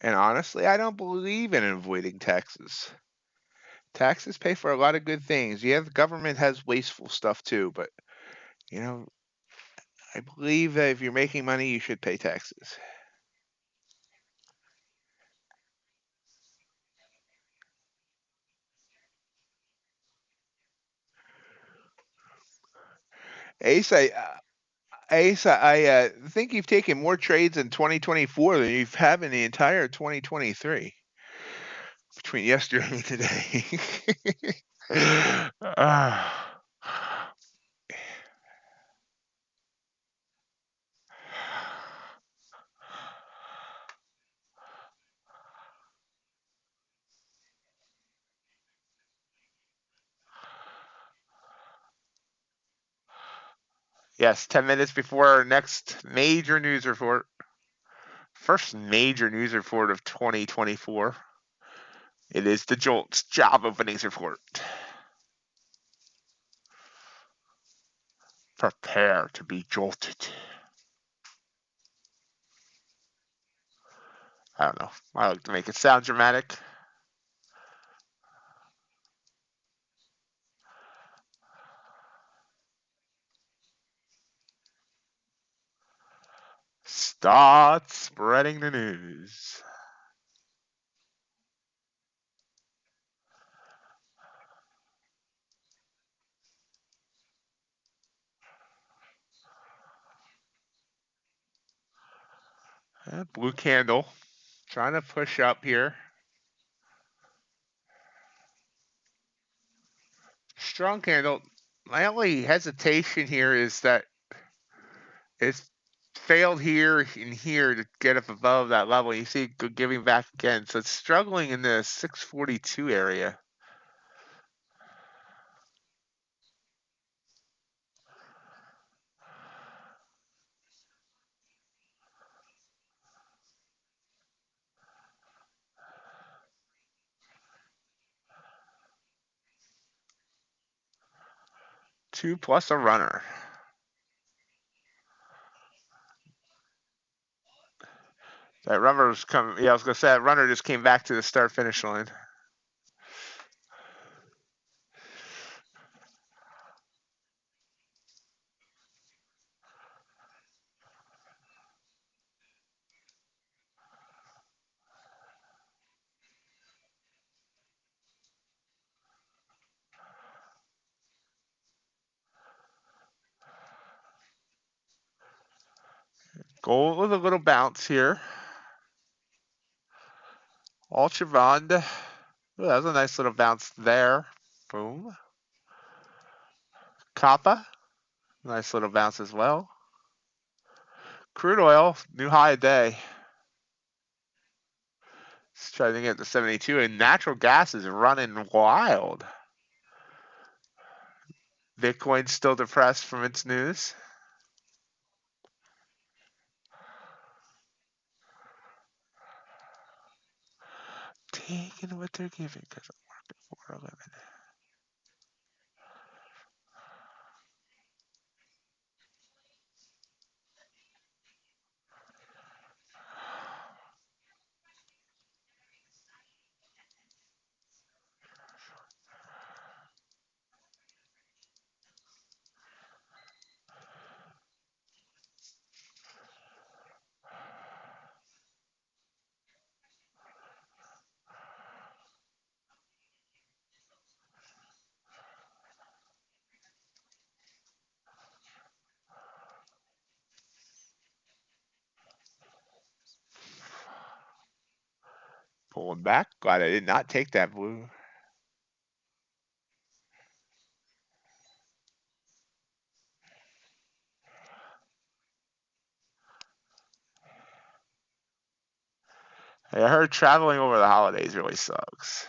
And honestly, I don't believe in avoiding taxes. Taxes pay for a lot of good things. Yeah, the government has wasteful stuff too, but you know, I believe that if you're making money, you should pay taxes. Ace, I think you've taken more trades in 2024 than you've had in the entire 2023 between yesterday and today. Yes, 10 minutes before our next major news report. First major news report of 2024. It is the JOLTS job openings report. Prepare to be jolted. I don't know. I like to make it sound dramatic. Start spreading the news. Blue candle. Trying to push up here. Strong candle. My only hesitation here is that it's failed here and here to get up above that level. You see it giving back again. So it's struggling in the 642 area. Two plus a runner. That runner's come. Yeah, I was gonna say that runner just came back to the start finish line. Gold with a little bounce here. Ultravand. Ooh, that was a nice little bounce there. Boom. Kappa. Nice little bounce as well. Crude oil, new high a day. Let's try to get to 72. And natural gas is running wild. Bitcoin's still depressed from its news. Take taking what they're giving because I'm working for a living. Pulling back. Glad I did not take that blue. I heard traveling over the holidays really sucks.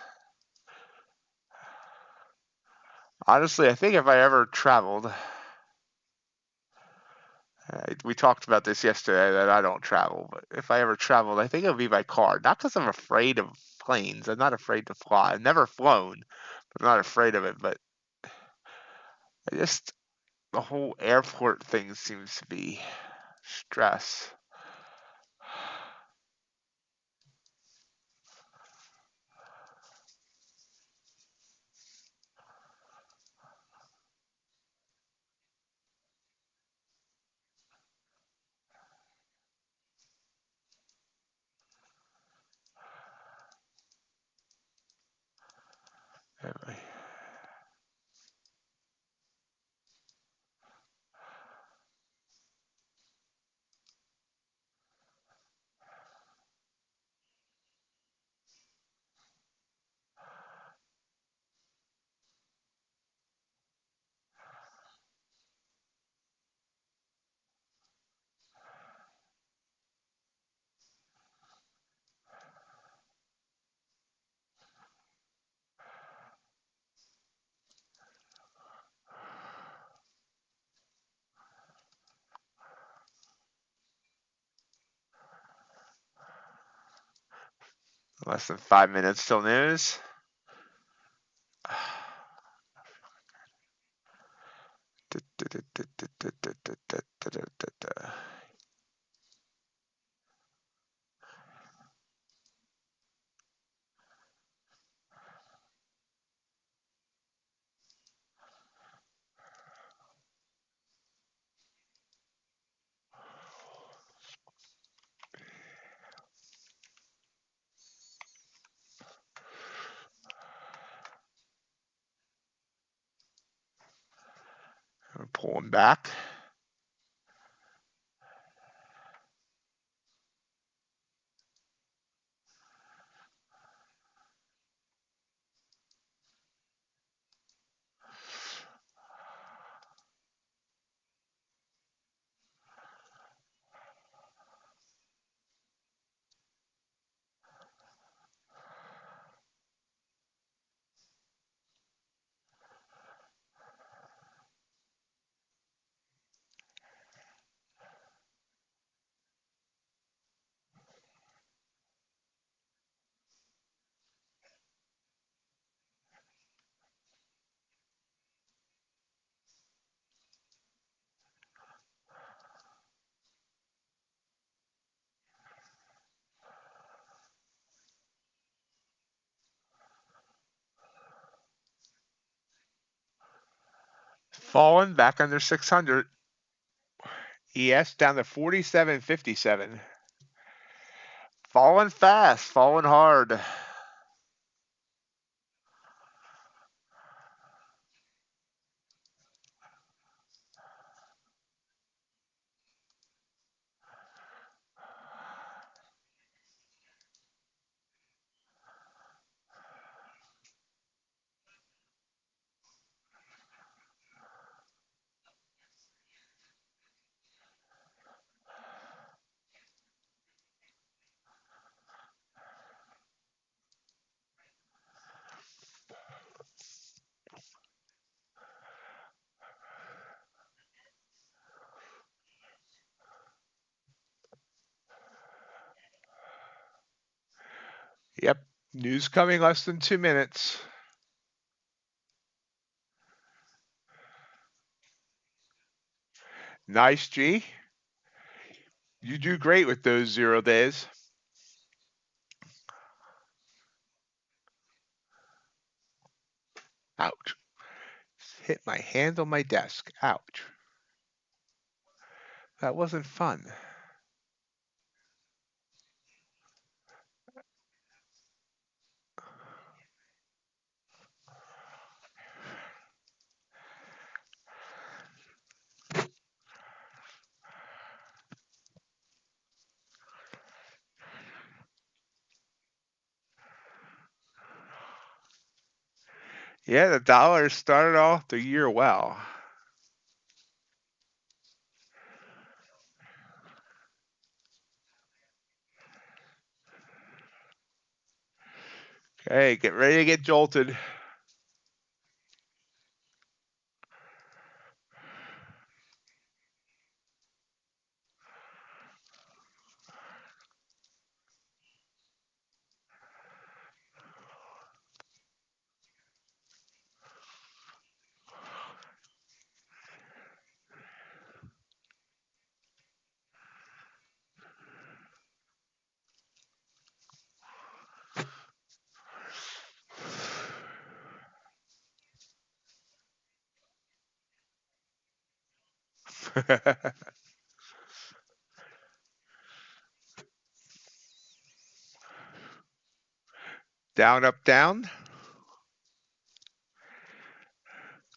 Honestly, I think if I ever traveled, we talked about this yesterday that I don't travel, but if I ever traveled, I think it would be by car. Not because I'm afraid of planes. I'm not afraid to fly. I've never flown, but I'm not afraid of it. But I just, the whole airport thing seems to be stress. Anyway. Less than 5 minutes till news. We're pulling back. Fallen back under 600. ES down to 47.57. Falling fast, falling hard. Yep, News coming less than 2 minutes. Nice, G. You do great with those 0 days. Ouch. Hit my hand on my desk. Ouch. That wasn't fun. Yeah, the dollar started off the year well. Okay, get ready to get jolted. Down, up, down.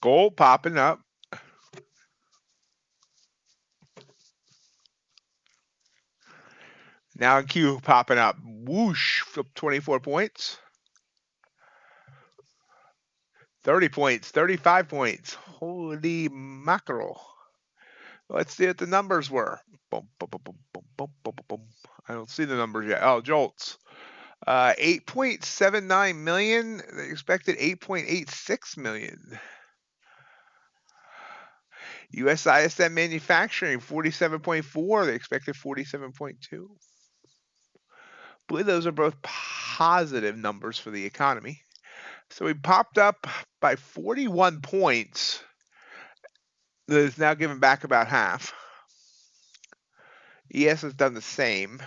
Gold popping up. Now Q popping up. Whoosh, up 24 points. 30 points, 35 points. Holy mackerel. Let's see what the numbers were. Boom, boom, boom, boom, boom, boom, boom, boom. I don't see the numbers yet. Oh, jolts. 8.79 million. They expected 8.86 million. US ISM manufacturing 47.4. They expected 47.2. I believe those are both positive numbers for the economy. So we popped up by 41 points. That is now giving back about half. ES has done the same.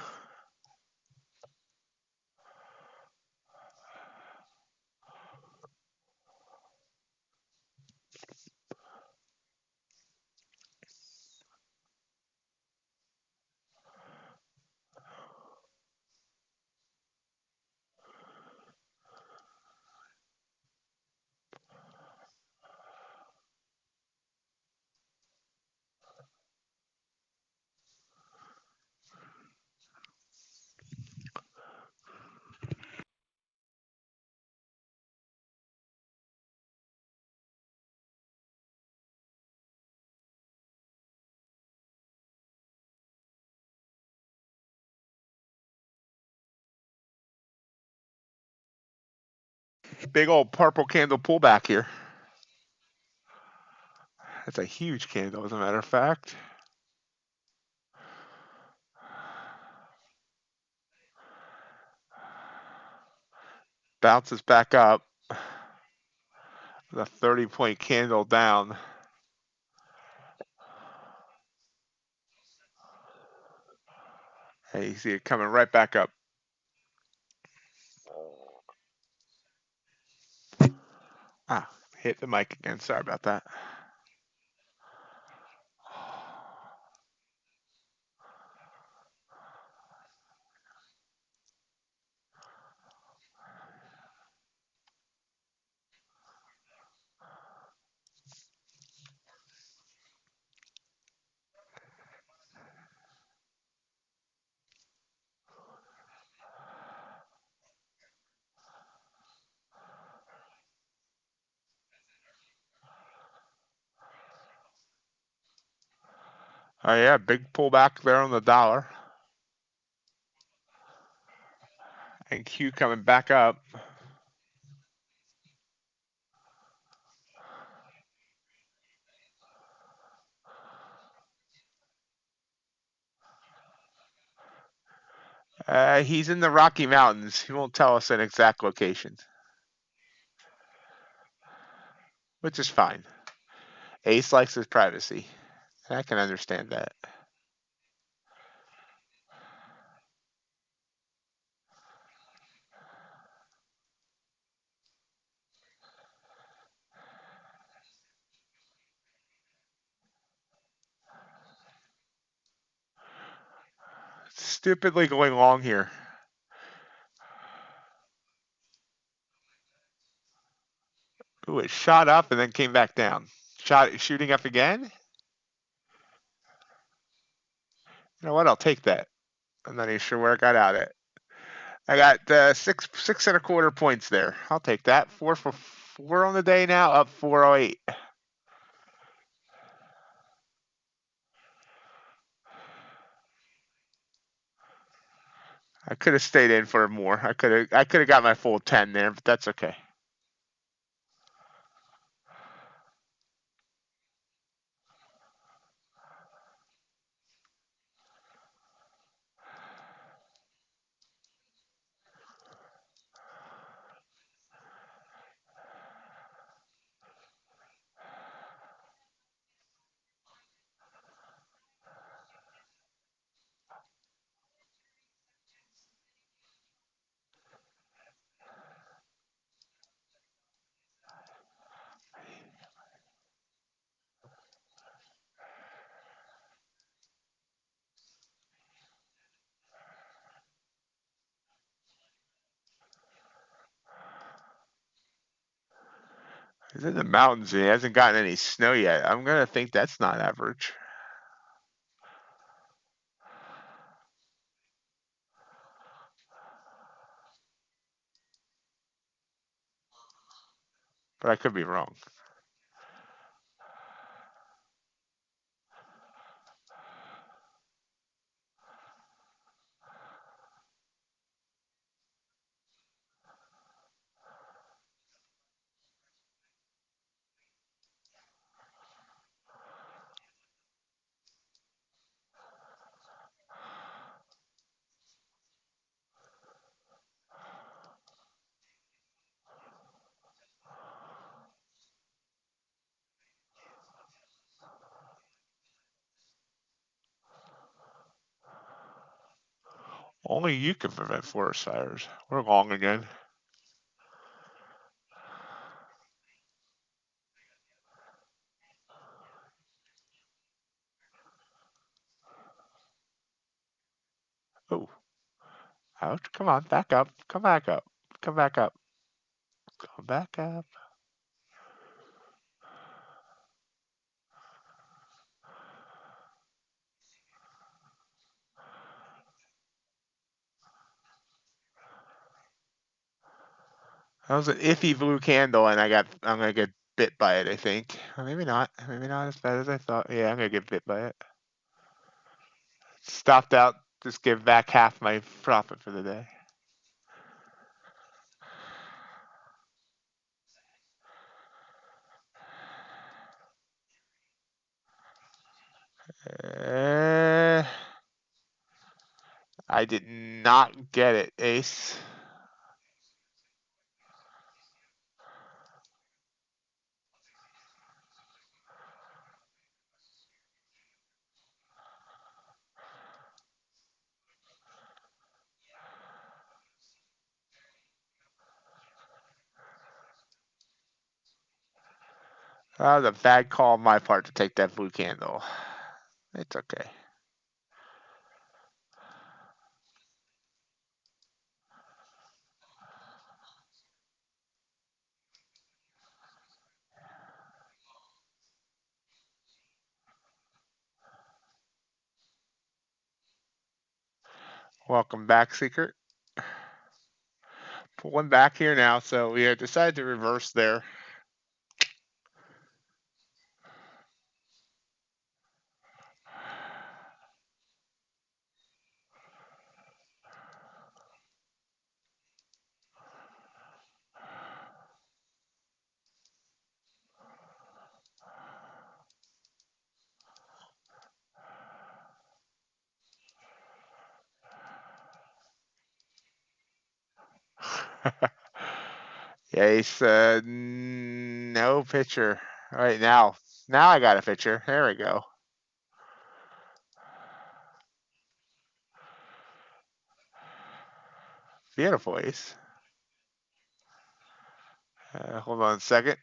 Big old purple candle pullback here. That's a huge candle, as a matter of fact. Bounces back up. The 30-point candle down. And you see it coming right back up. Ah, hit the mic again. Sorry about that. Oh yeah, big pullback there on the dollar. And Q coming back up. He's in the Rocky Mountains. He won't tell us an exact location, which is fine. Ace likes his privacy. I can understand that. Stupidly going long here. Ooh, it shot up and then came back down. Shooting up again? You know what? I'll take that. I'm not even sure where I got out at. I got 6.25 points there. I'll take that. 4 for 4 on the day now, up 408. I could have stayed in for more. I could have got my full 10 there, but that's okay. He's in the mountains and he hasn't gotten any snow yet. I'm going to think that's not average. But I could be wrong. Only you can prevent forest fires. We're long again. Oh, ouch. Come on, back up. Come back up. Come back up. Come back up. That was an iffy blue candle, and I'm gonna get bit by it. I think. Or maybe not. Maybe not as bad as I thought. Yeah, I'm gonna get bit by it. Stopped out. Just give back half my profit for the day. I did not get it, Ace. That was a bad call on my part to take that blue candle. It's okay. Welcome back, Secret. Pulling back here now, so we have decided to reverse there. Ace, no picture. All right, now I got a picture. There we go. Beautiful ace. Hold on a second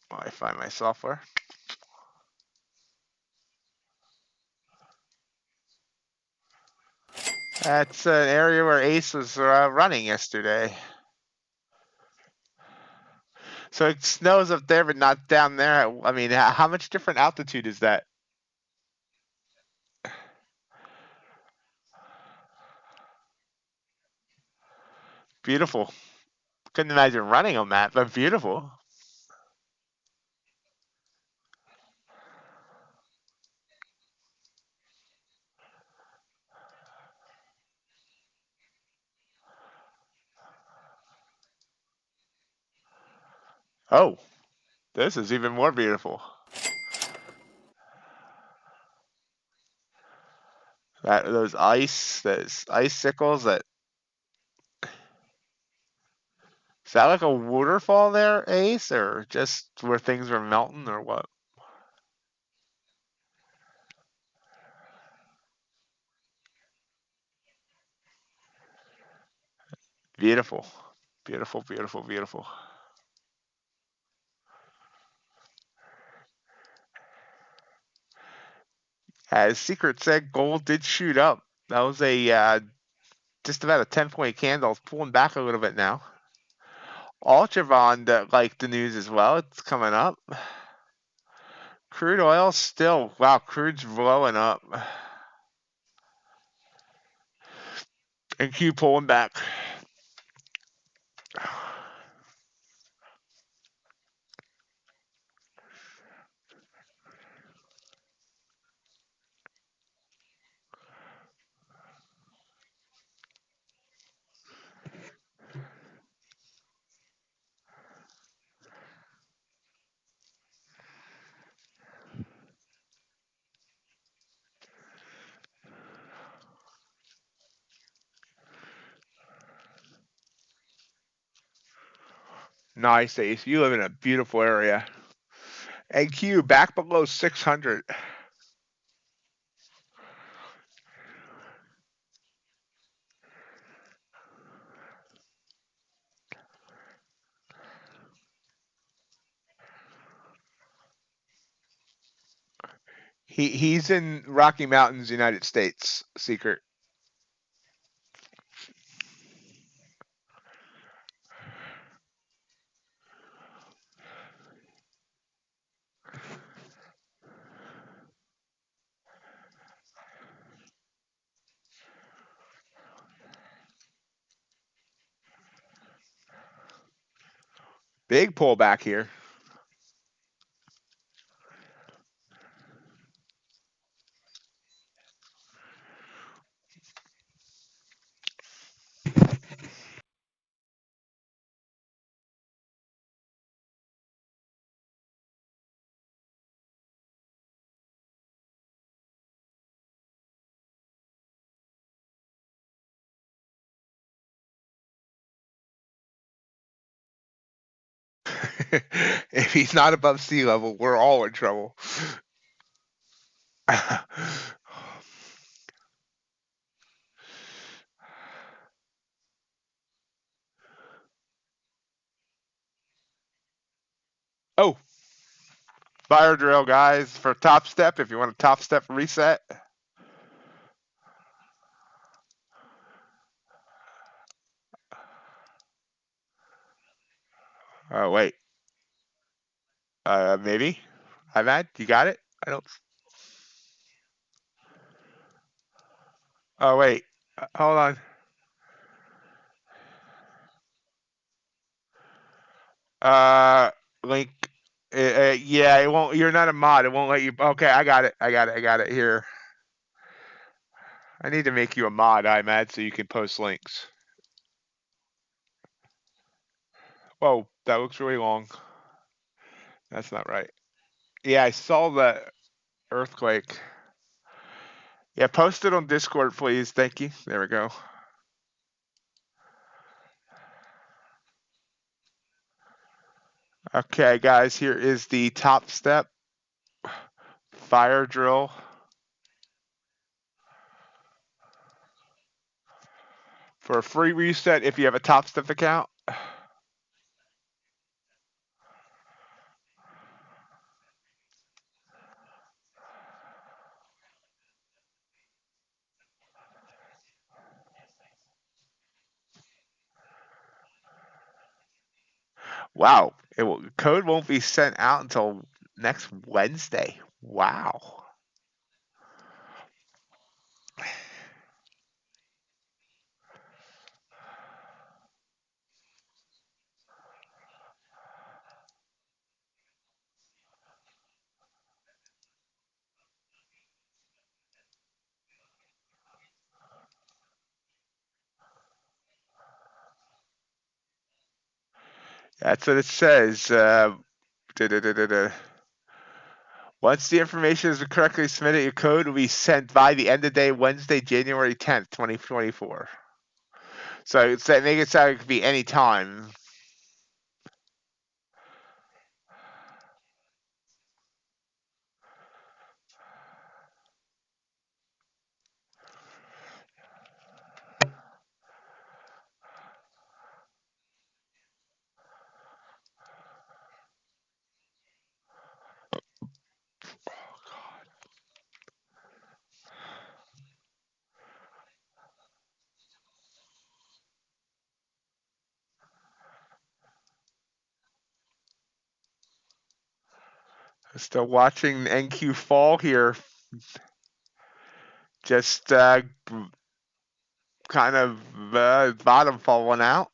while I find my software. That's an area where ace was running yesterday. So it snows up there, but not down there. I mean, how much different altitude is that? Beautiful. Couldn't imagine running on that, but beautiful. Oh, this is even more beautiful. Those icicles that. Is that like a waterfall there, Ace, or just where things were melting, or what? Beautiful, beautiful, beautiful, beautiful. As Secret said, gold did shoot up. That was a just about a 10-point candle. It's pulling back a little bit now. Ultravon liked the news as well. It's coming up. Crude oil still, wow, crude's blowing up. And Q pulling back. Nice, Ace. You live in a beautiful area. And Q back below 600. He's in Rocky Mountains, United States. Secret. Big pullback here. If he's not above sea level, we're all in trouble. Oh, fire drill, guys, for Topstep. If you want a Topstep reset. Oh, wait. Maybe. Imad, you got it? I don't. Oh, wait. Hold on. Link. Yeah, it won't. You're not a mod. It won't let you. Okay, I got it. I got it here. I need to make you a mod, Imad, so you can post links. Whoa, that looks really long. That's not right. Yeah, I saw the earthquake. Yeah, post it on Discord, please. Thank you. There we go. Okay, guys, here is the Topstep fire drill. For a free reset if you have a Topstep account. Wow, code won't be sent out until next Wednesday. Wow. That's what it says. Once the information is correctly submitted, your code will be sent by the end of day Wednesday, January 10th, 2024. So make it sound like it could be any time. Still watching NQ fall here. Just kind of bottom falling out.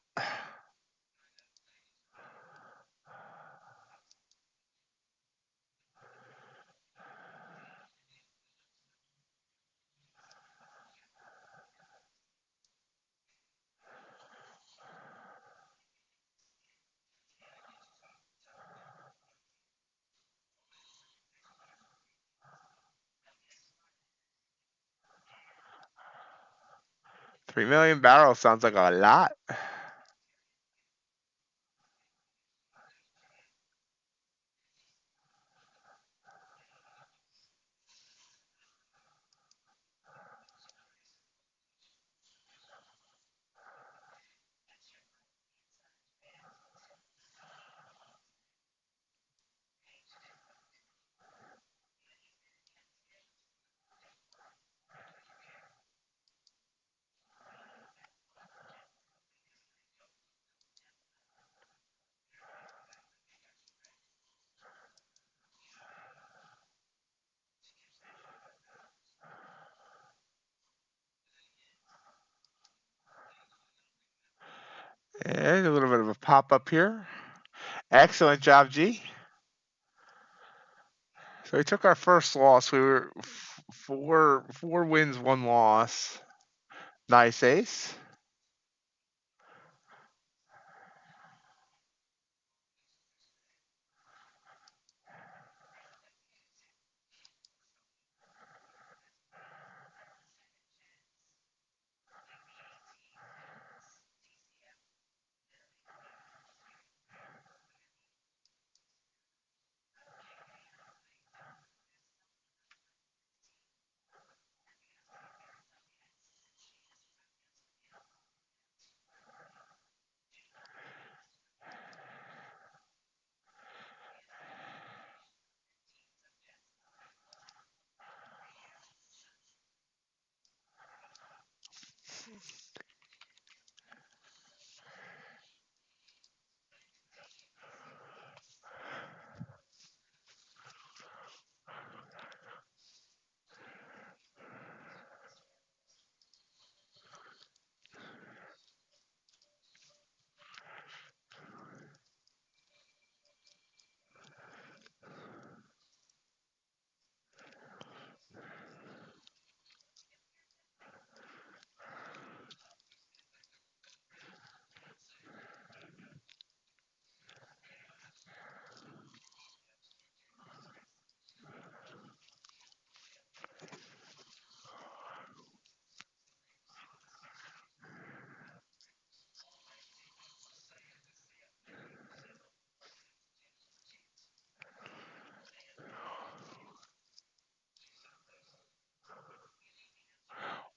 $3 million barrels sounds like a lot. And a little bit of a pop up here. Excellent job, G. So we took our first loss. We were four wins, one loss. Nice ace.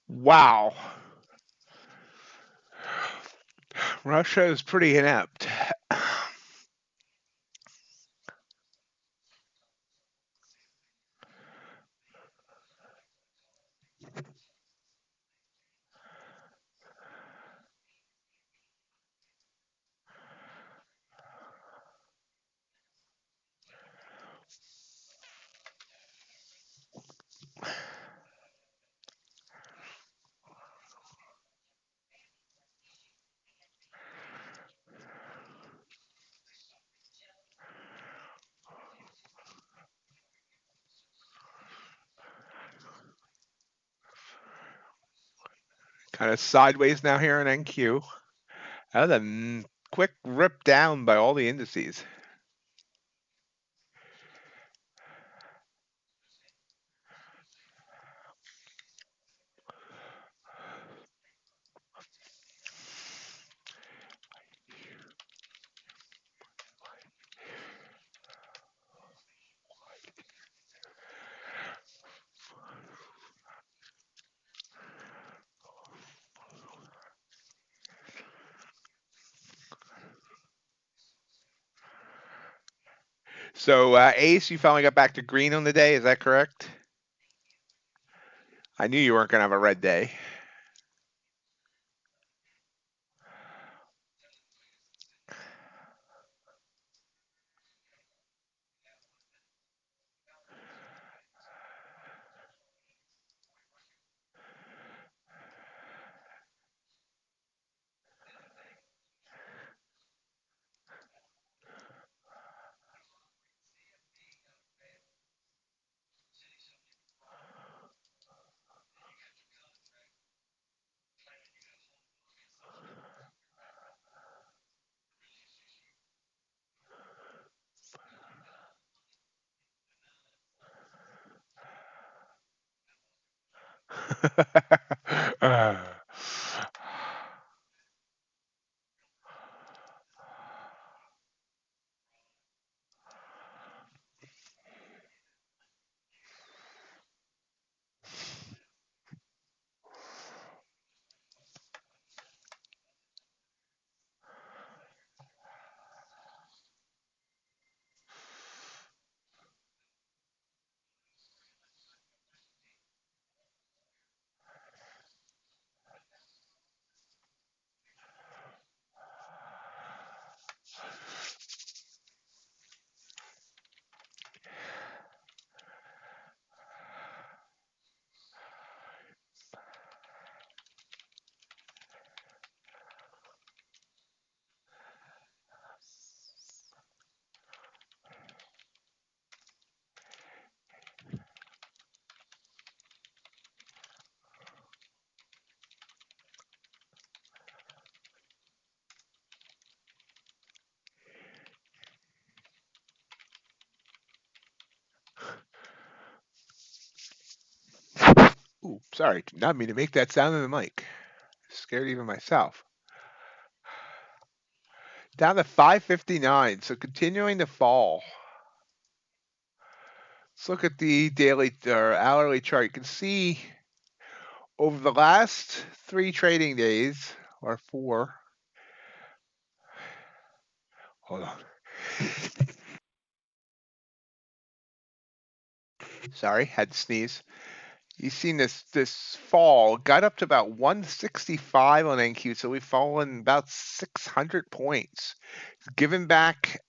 Wow. Russia is pretty inept. Kind of sideways now here in NQ. That was a quick rip down by all the indices. So, Ace, you finally got back to green on the day. Is that correct? I knew you weren't going to have a red day. Uh, Ooh, sorry, did not mean to make that sound in the mic. Scared even myself. Down to 559, so continuing to fall. Let's look at the daily or hourly chart. You can see over the last 3 trading days, or 4. Hold on. Sorry, had to sneeze. You've seen this fall got up to about 165 on NQ, so we've fallen about 600 points. Given back,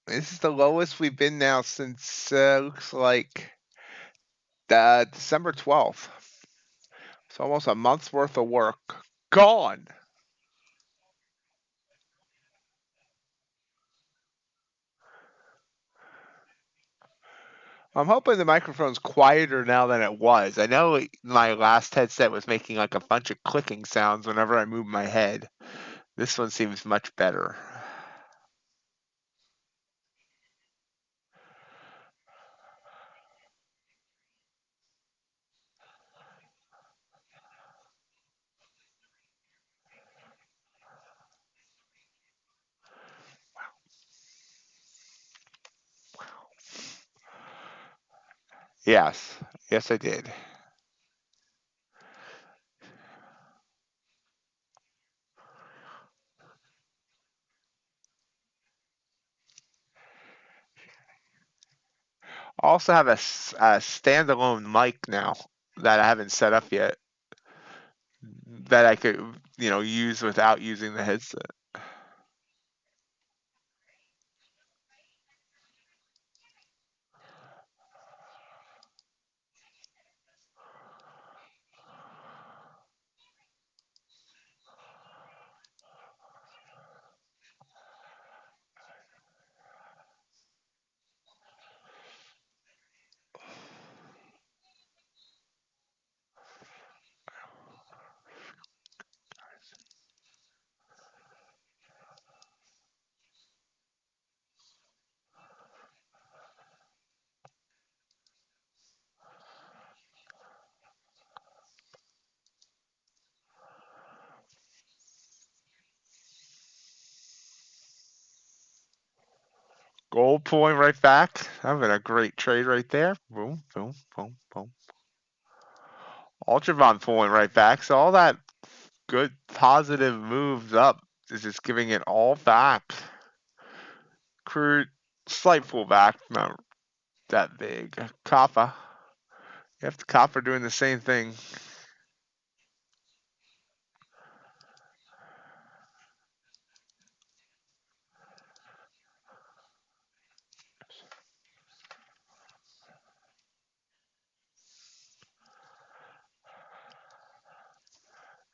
this is the lowest we've been now since looks like December 12th. It's almost a month's worth of work gone. I'm hoping the microphone's quieter now than it was. I know my last headset was making like a bunch of clicking sounds whenever I moved my head. This one seems much better. Yes, yes, I did. I also have a standalone mic now that I haven't set up yet that I could, use without using the headset. Gold pulling right back. That been a great trade right there. Boom, boom, boom, boom. Ultravon pulling right back. So all that good positive moves up is just giving it all back. Crude, slight pullback, not that big. Copper. You have the copper doing the same thing.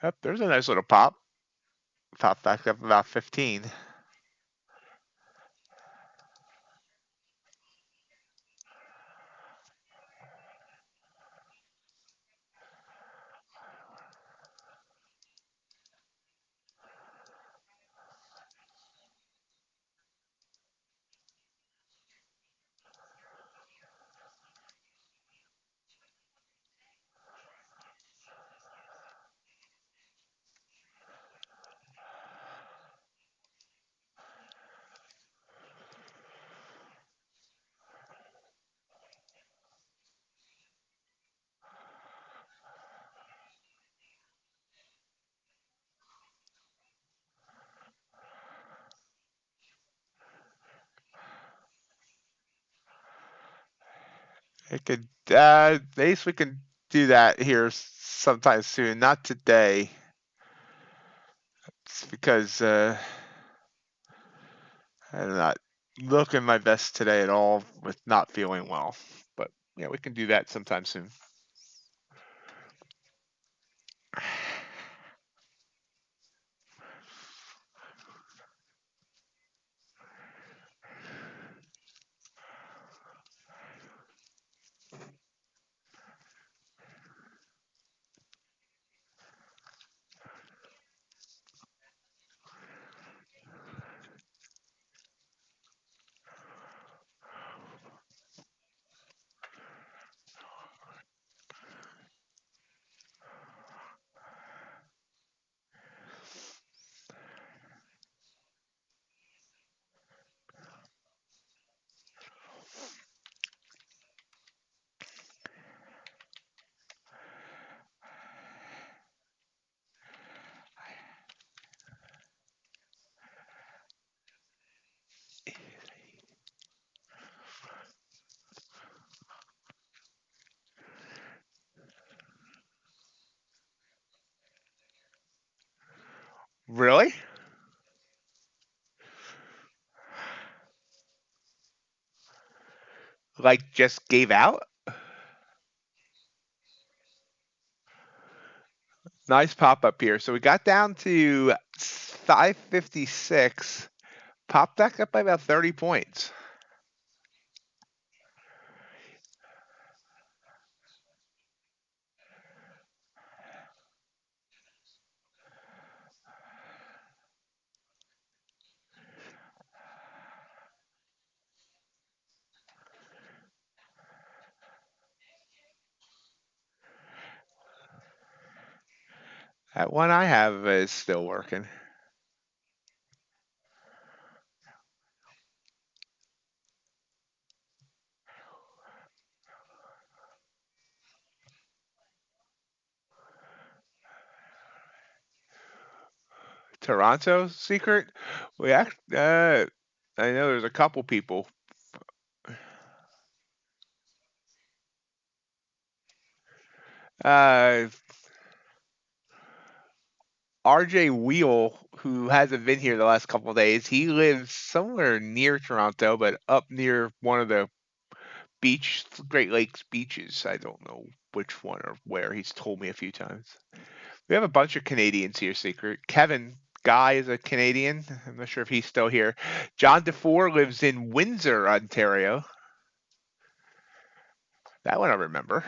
Yep, there's a nice little pop. Pop back up about 15. It could, base we can do that here sometime soon. Not today. It's because I'm not looking my best today at all with not feeling well. But yeah, we can do that sometime soon. Really? Like just gave out? Nice pop up here. So we got down to 556. Popped back up by about 30 points. That one I have is still working. Toronto secret? I know there's a couple people. Uh, RJ Wheel, who hasn't been here the last couple of days, he lives somewhere near Toronto, but up near one of the Great Lakes beaches. I don't know which one or where. He's told me a few times. We have a bunch of Canadians here, Secret. Kevin Guy is a Canadian. I'm not sure if he's still here. John DeFore lives in Windsor, Ontario. That one I remember.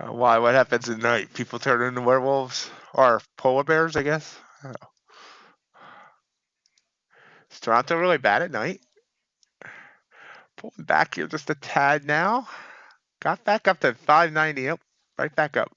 Why? What happens at night? People turn into werewolves? Or polar bears, I guess? Is Toronto really bad at night? Pulling back here just a tad now. Got back up to 590. Yep, right back up.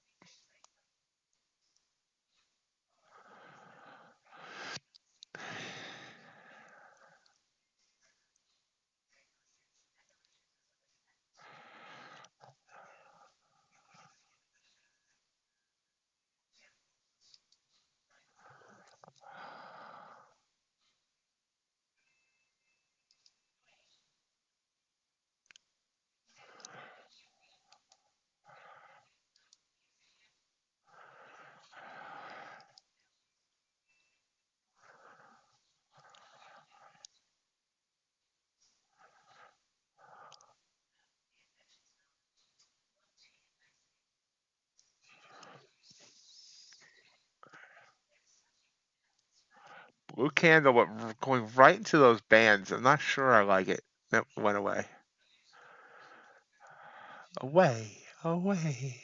Blue candle going right into those bands. I'm not sure I like it. Nope, went away. Away, away.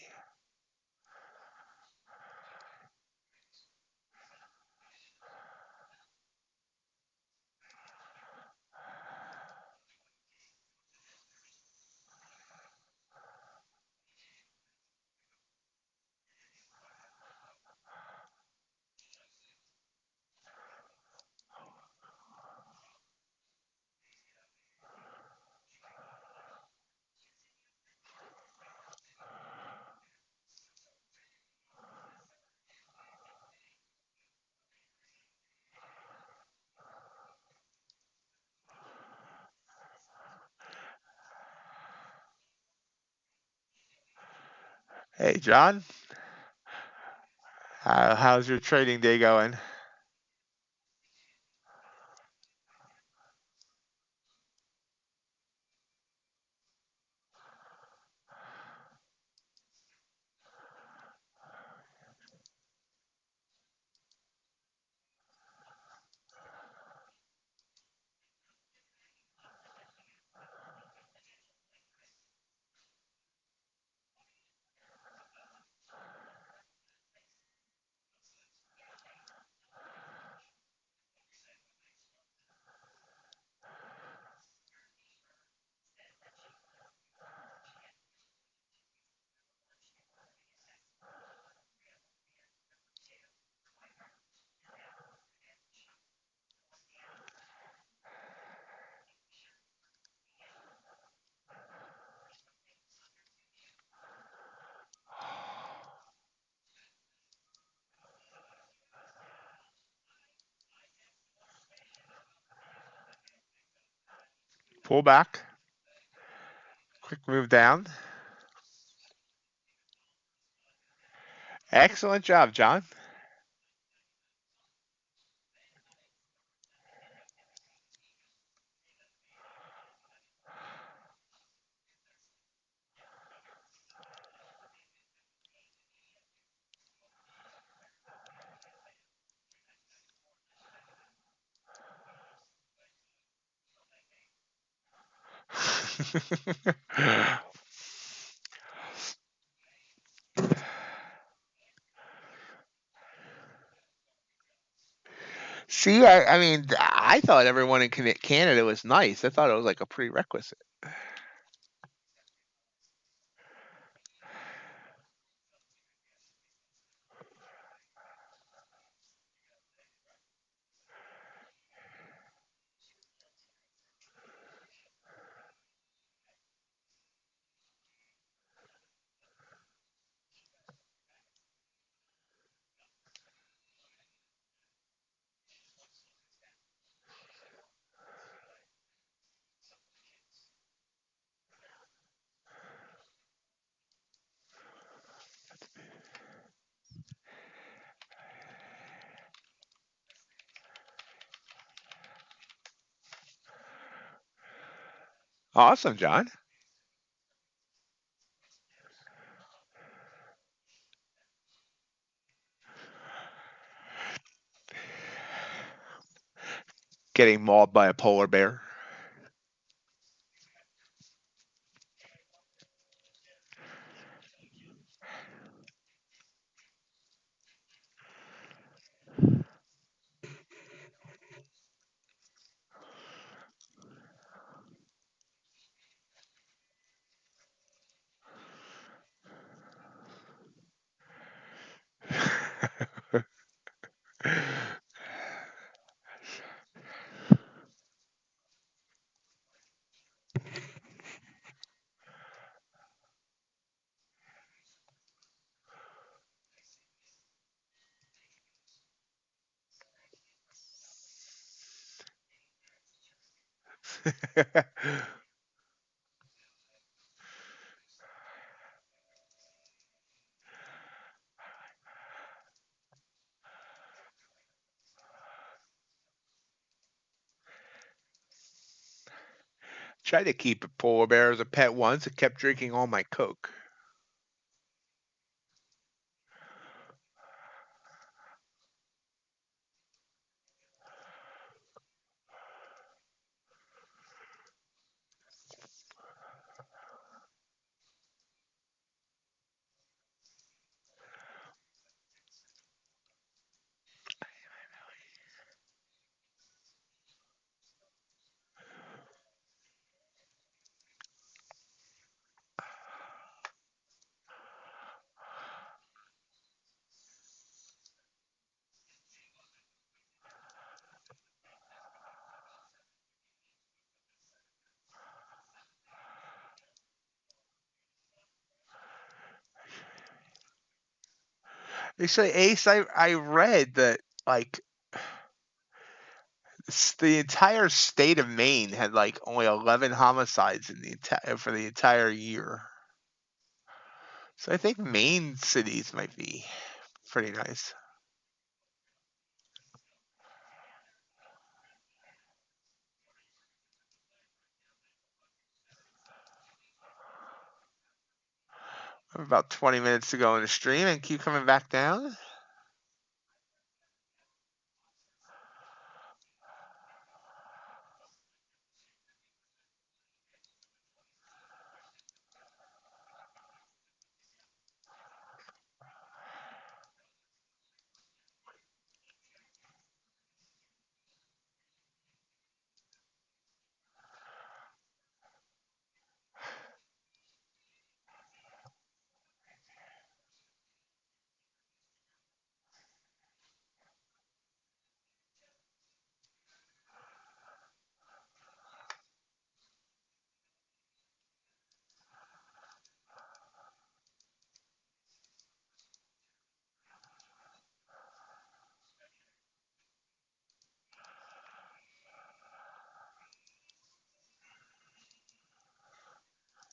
Hey, John. How's your trading day going? Pull back. Quick move down. Excellent job, John. See, I mean, I thought everyone in Canada was nice. I thought it was like a prerequisite. Awesome, John. Getting mauled by a polar bear. Tried to keep a polar bear as a pet once. It kept drinking all my Coke. Actually, Ace, I read that like the entire state of Maine had like only 11 homicides in the for the entire year. So I think Maine cities might be pretty nice. I'm about 20 minutes to go in the stream and keep coming back down.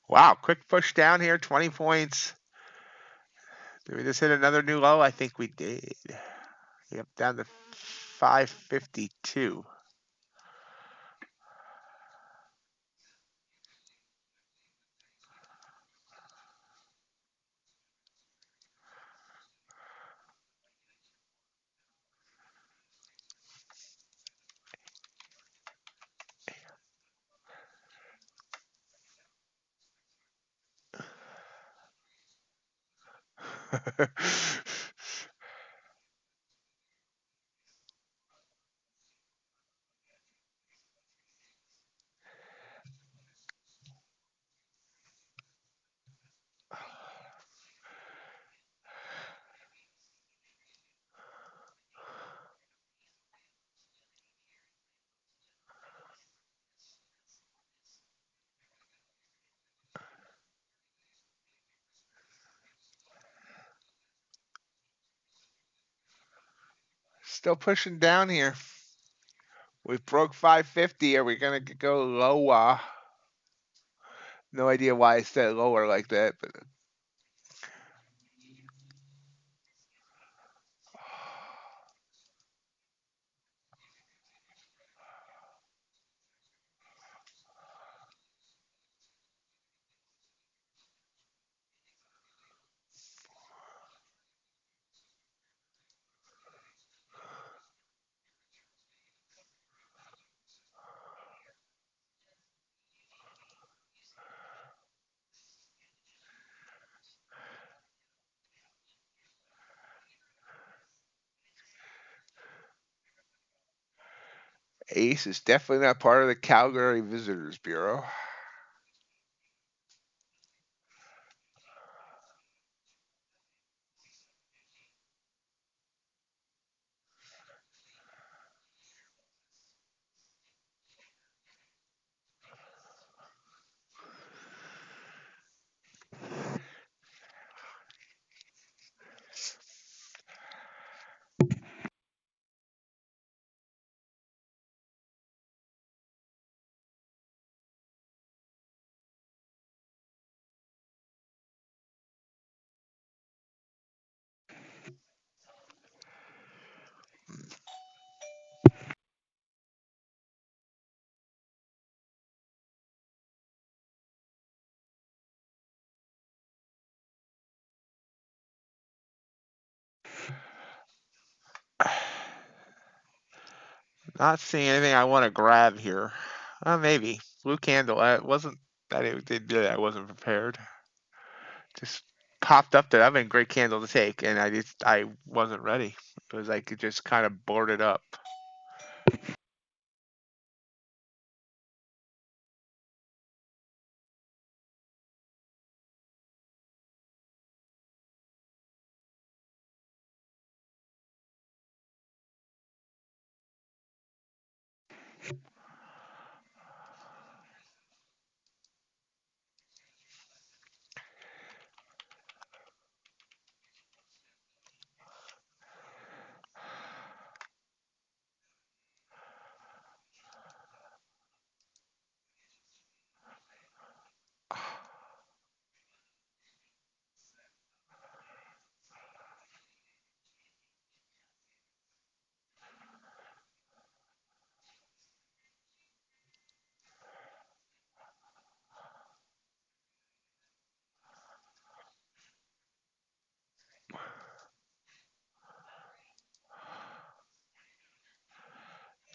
Wow, quick push down here, 20 points. Did we just hit another new low? I think we did. Yep, down to 552. Still pushing down here. We broke 550. Are we gonna go lower? No idea why I said lower like that, but Ace is definitely not part of the Calgary Visitors Bureau. Not seeing anything I want to grab here. Maybe blue candle. It wasn't that it did good. I wasn't prepared. Just popped up there. That'd been a great candle to take, and I wasn't ready. It was like it just kind of boarded up.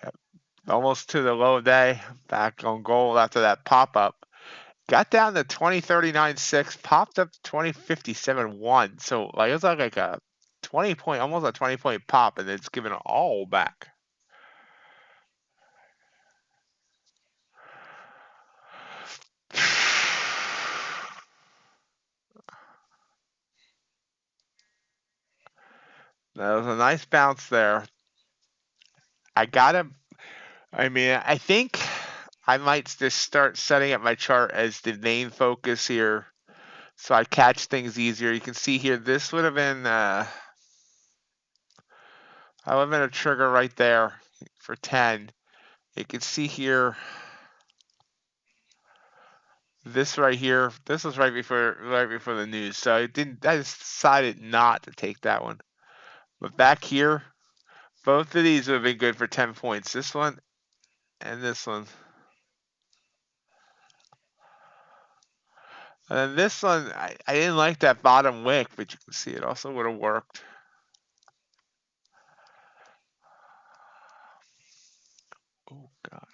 Yep. Almost to the low day. Back on gold after that pop up. Got down to 2039.6, popped up to 2057.1. So like it was like a 20 point, almost a 20-point pop, and it's given it all back. That was a nice bounce there. I I think I might just start setting up my chart as the main focus here so I catch things easier. You can see here, this would have been, I would have been a trigger right there for 10. You can see here, this right here, this was right before the news. So I just decided not to take that one. But back here, both of these would have been good for 10 points. This one and this one. And then this one, I didn't like that bottom wick, but you can see it also would have worked. Oh, God.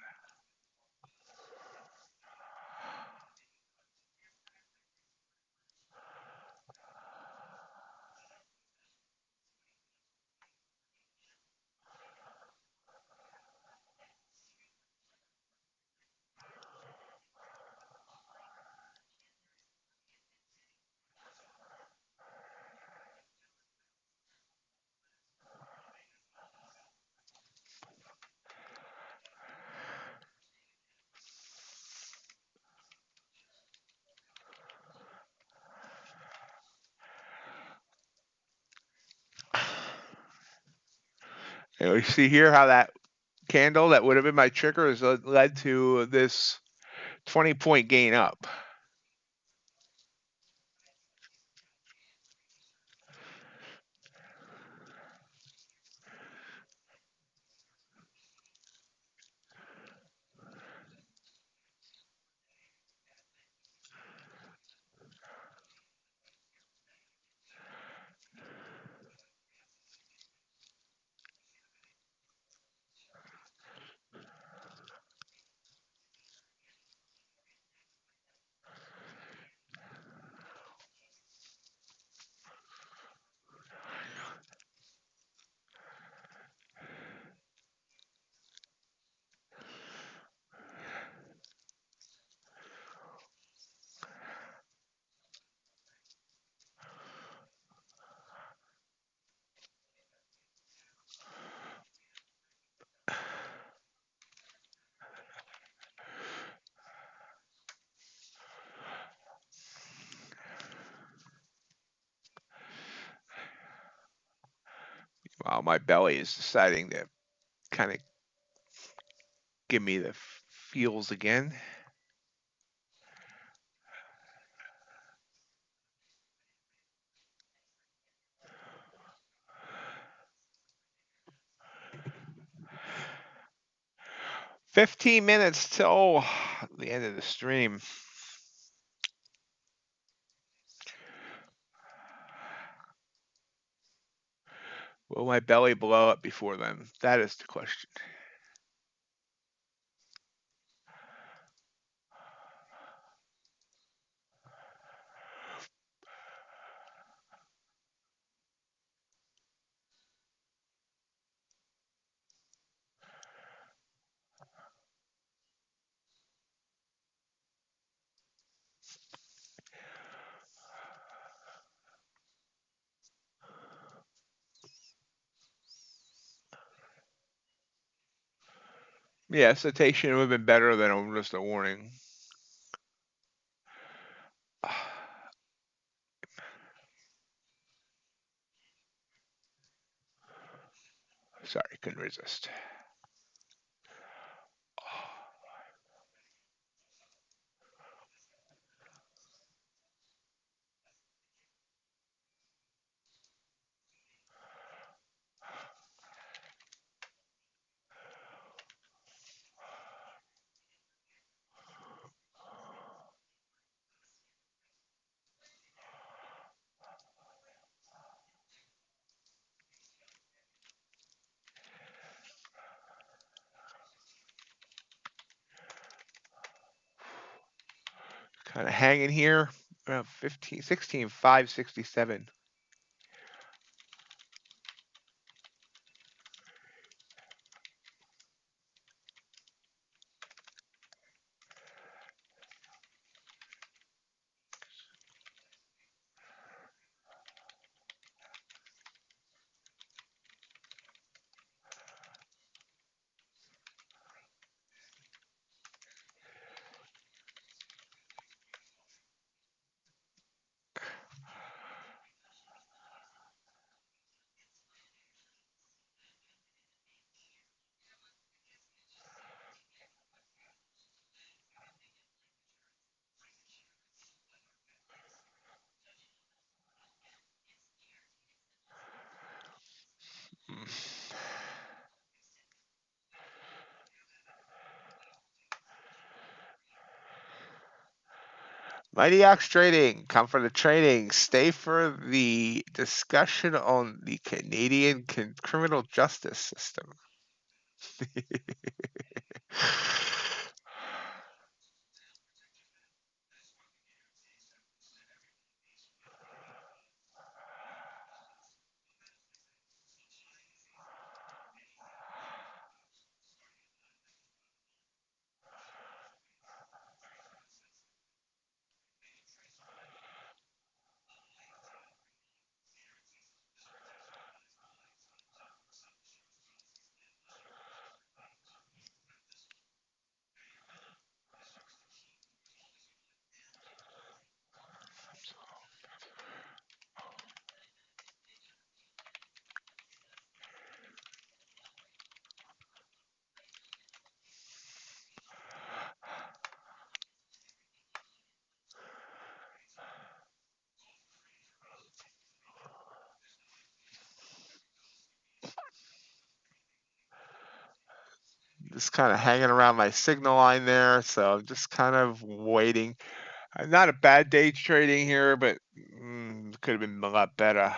And we see here how that candle that would have been my trigger has led to this 20-point gain up. While my belly is deciding to kind of give me the feels again. "15 minutes till the end of the stream." Will my belly blow up before then? That is the question. Yeah, citation would have been better than just a warning. Sorry, couldn't resist. Kind of hanging here around 15, 16, 567. MightyOxTrading, come for the trading, stay for the discussion on the Canadian criminal justice system. just kind of hanging around my signal line there, so I'm just kind of waiting. Not a bad day trading here, but could have been a lot better.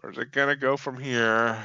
Where's it gonna go from here?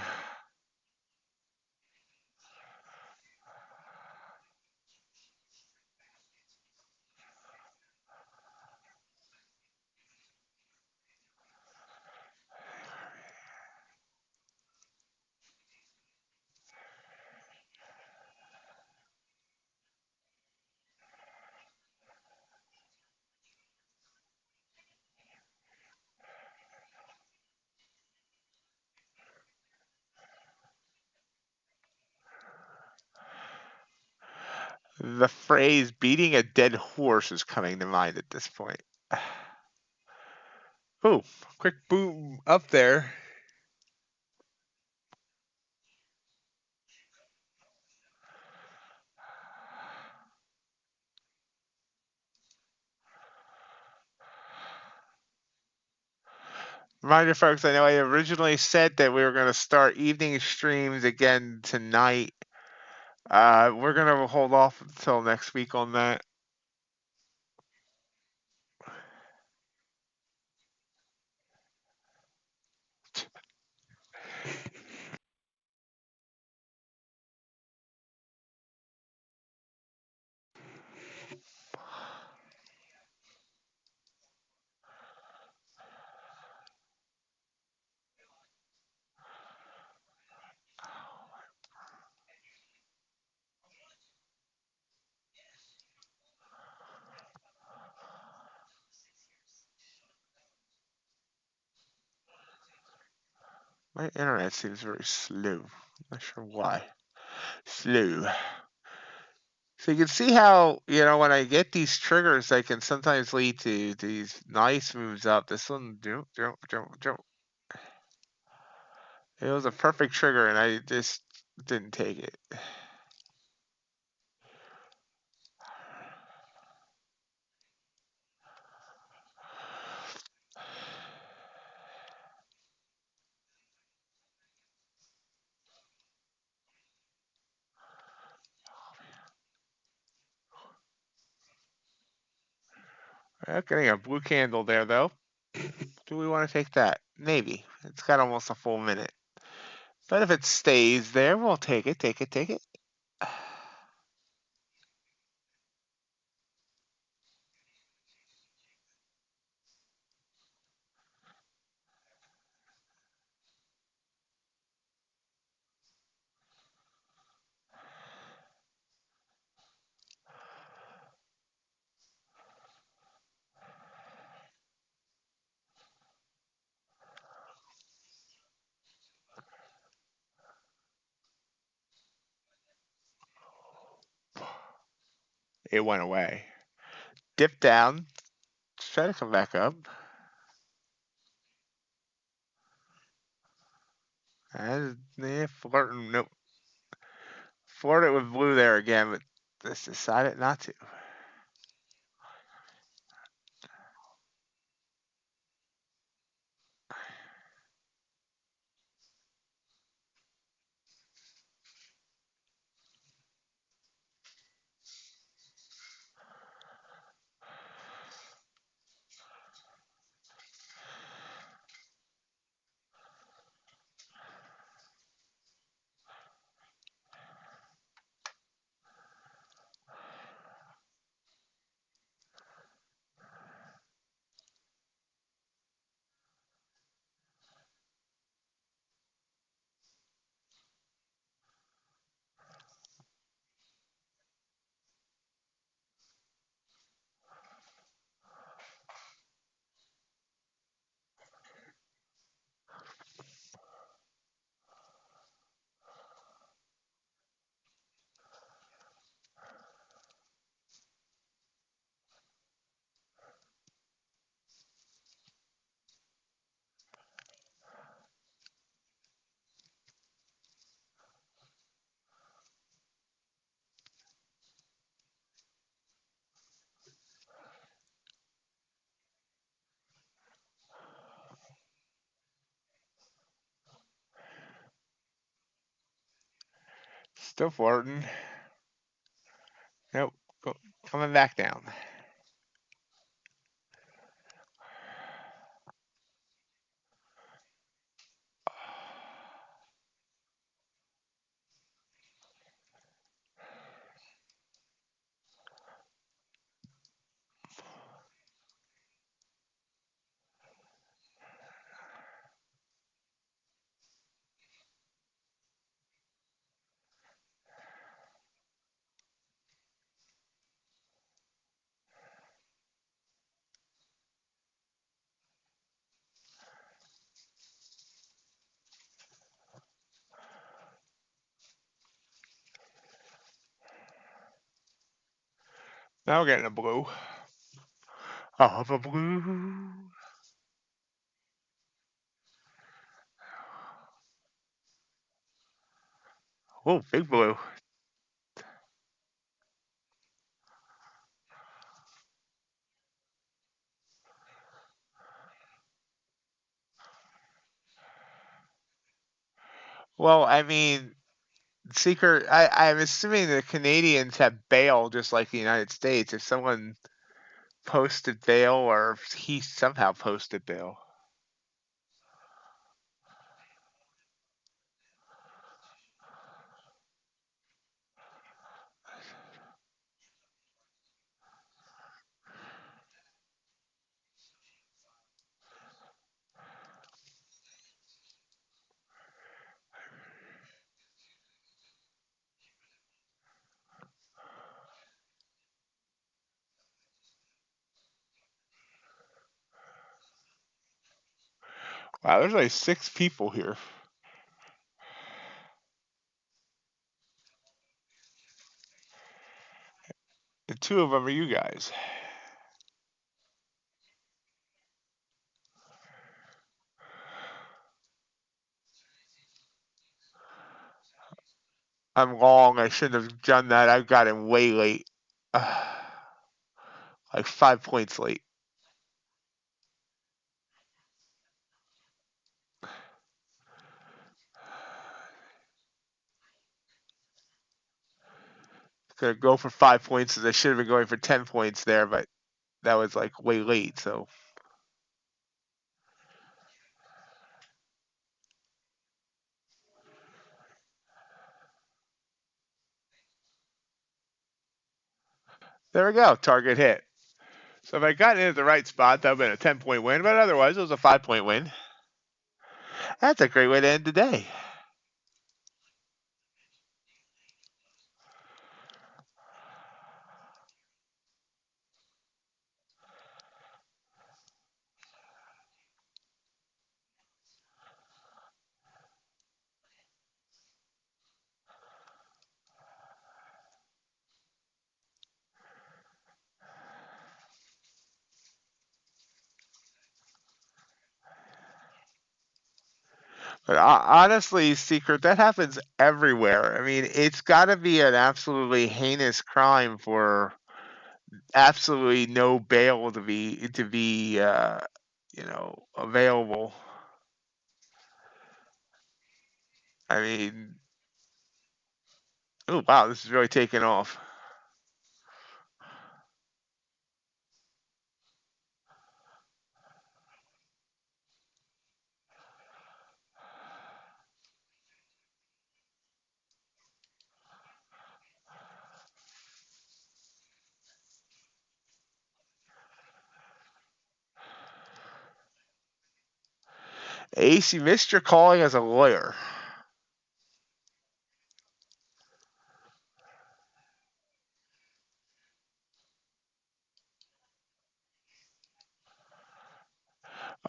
The phrase beating a dead horse is coming to mind at this point. Oh, quick boom up there. Reminder, folks, I know I originally said that we were going to start evening streams again tonight. We're going to hold off until next week on that. My internet seems very slow. I'm not sure why. Slow. So you can see how, when I get these triggers, they can sometimes lead to these nice moves up. This one, jump, jump, jump, jump. It was a perfect trigger, and I just didn't take it. Well, getting a blue candle there, though. Do we want to take that? Maybe. It's got almost a full minute. But if it stays there, we'll take it, take it, take it. It went away. Dip down. Try to come back up. And flirting. Nope. Flirted with blue there again, but just decided not to. Still flirting. Nope. Coming back down. Now we're getting a blue. Oh, a blue. Oh, big blue. Well, I mean, Seeker, I'm assuming the Canadians have bail just like the United States. If someone posted bail or if he somehow posted bail. Wow, there's like 6 people here. And 2 of them are you guys. I'm long. I shouldn't have done that. I've got him way late. Like 5 points late. Gonna go for 5 points as I should have been going for 10 points there, but that was like way late, so. There we go. Target hit. So if I got in at the right spot, that would have been a 10-point win, but otherwise it was a 5-point win. That's a great way to end the day. But honestly, Secret, that happens everywhere. I mean, it's got to be an absolutely heinous crime for absolutely no bail to be available. I mean, oh wow, this is really taking off. Ace, you missed your calling as a lawyer.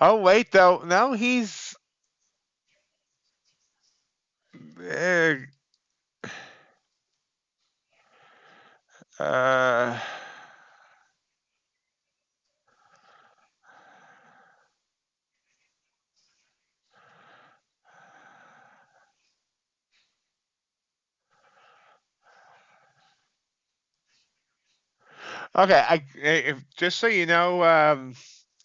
Oh wait, though, no, he's. Uh, uh, okay, just so you know,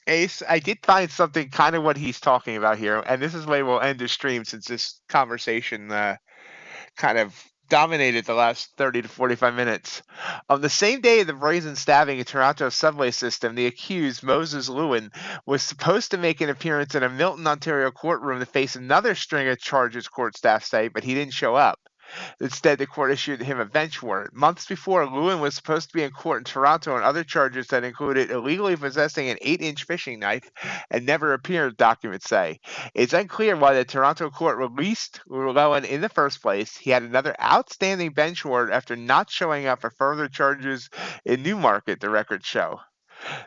Ace, I did find something kind of what he's talking about here, and this is the way we'll end the stream since this conversation kind of dominated the last 30 to 45 minutes. On the same day of the brazen stabbing at Toronto subway system, the accused, Moses Lewin, was supposed to make an appearance in a Milton, Ontario courtroom to face another string of charges, court staff say, but he didn't show up. Instead, the court issued him a bench warrant. Months before, Lewin was supposed to be in court in Toronto on other charges that included illegally possessing an 8-inch fishing knife and never appeared, documents say. It's unclear why the Toronto court released Lewin in the first place. He had another outstanding bench warrant after not showing up for further charges in Newmarket, the records show.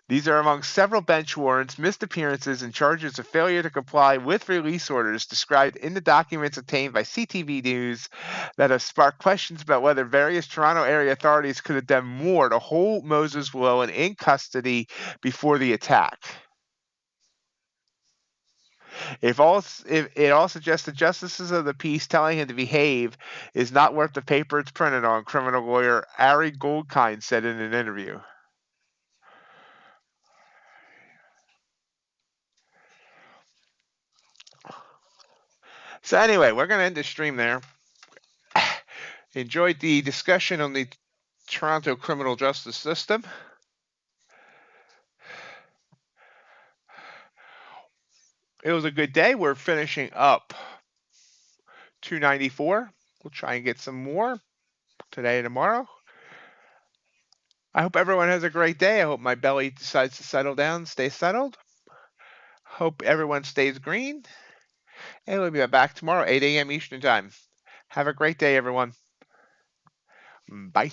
These are among several bench warrants, missed appearances, and charges of failure to comply with release orders described in the documents obtained by CTV News that have sparked questions about whether various Toronto area authorities could have done more to hold Moses Lewin in custody before the attack. It all suggests the justices of the peace telling him to behave is not worth the paper it's printed on, criminal lawyer Ari Goldkind said in an interview. So anyway, we're going to end the stream there. Enjoyed the discussion on the Toronto criminal justice system. It was a good day. We're finishing up 294. We'll try and get some more today and tomorrow. I hope everyone has a great day. I hope my belly decides to settle down, stay settled. Hope everyone stays green. And we'll be back tomorrow, 8 a.m. Eastern Time. Have a great day, everyone. Bye.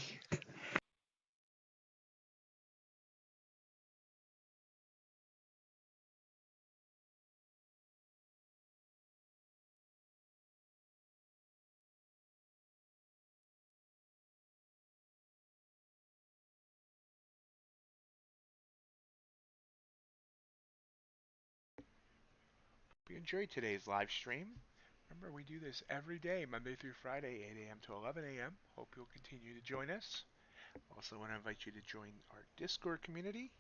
Hope you enjoyed today's live stream. Remember, we do this every day, Monday through Friday, 8 a.m. to 11 a.m. Hope you'll continue to join us. Also want to invite you to join our Discord community.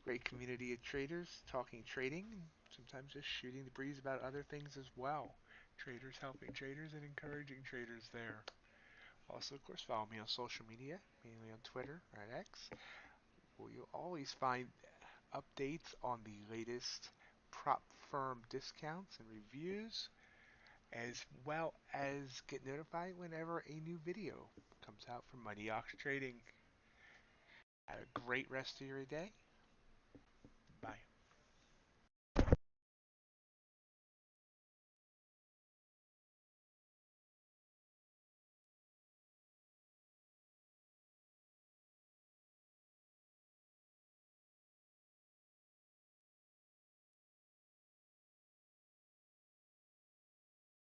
Great community of traders talking trading, and sometimes just shooting the breeze about other things as well. Traders helping traders and encouraging traders there. Also, of course, follow me on social media, mainly on Twitter or at X, where you'll always find updates on the latest prop firm discounts and reviews, as well as get notified whenever a new video comes out from MightyOxTrading. Have a great rest of your day.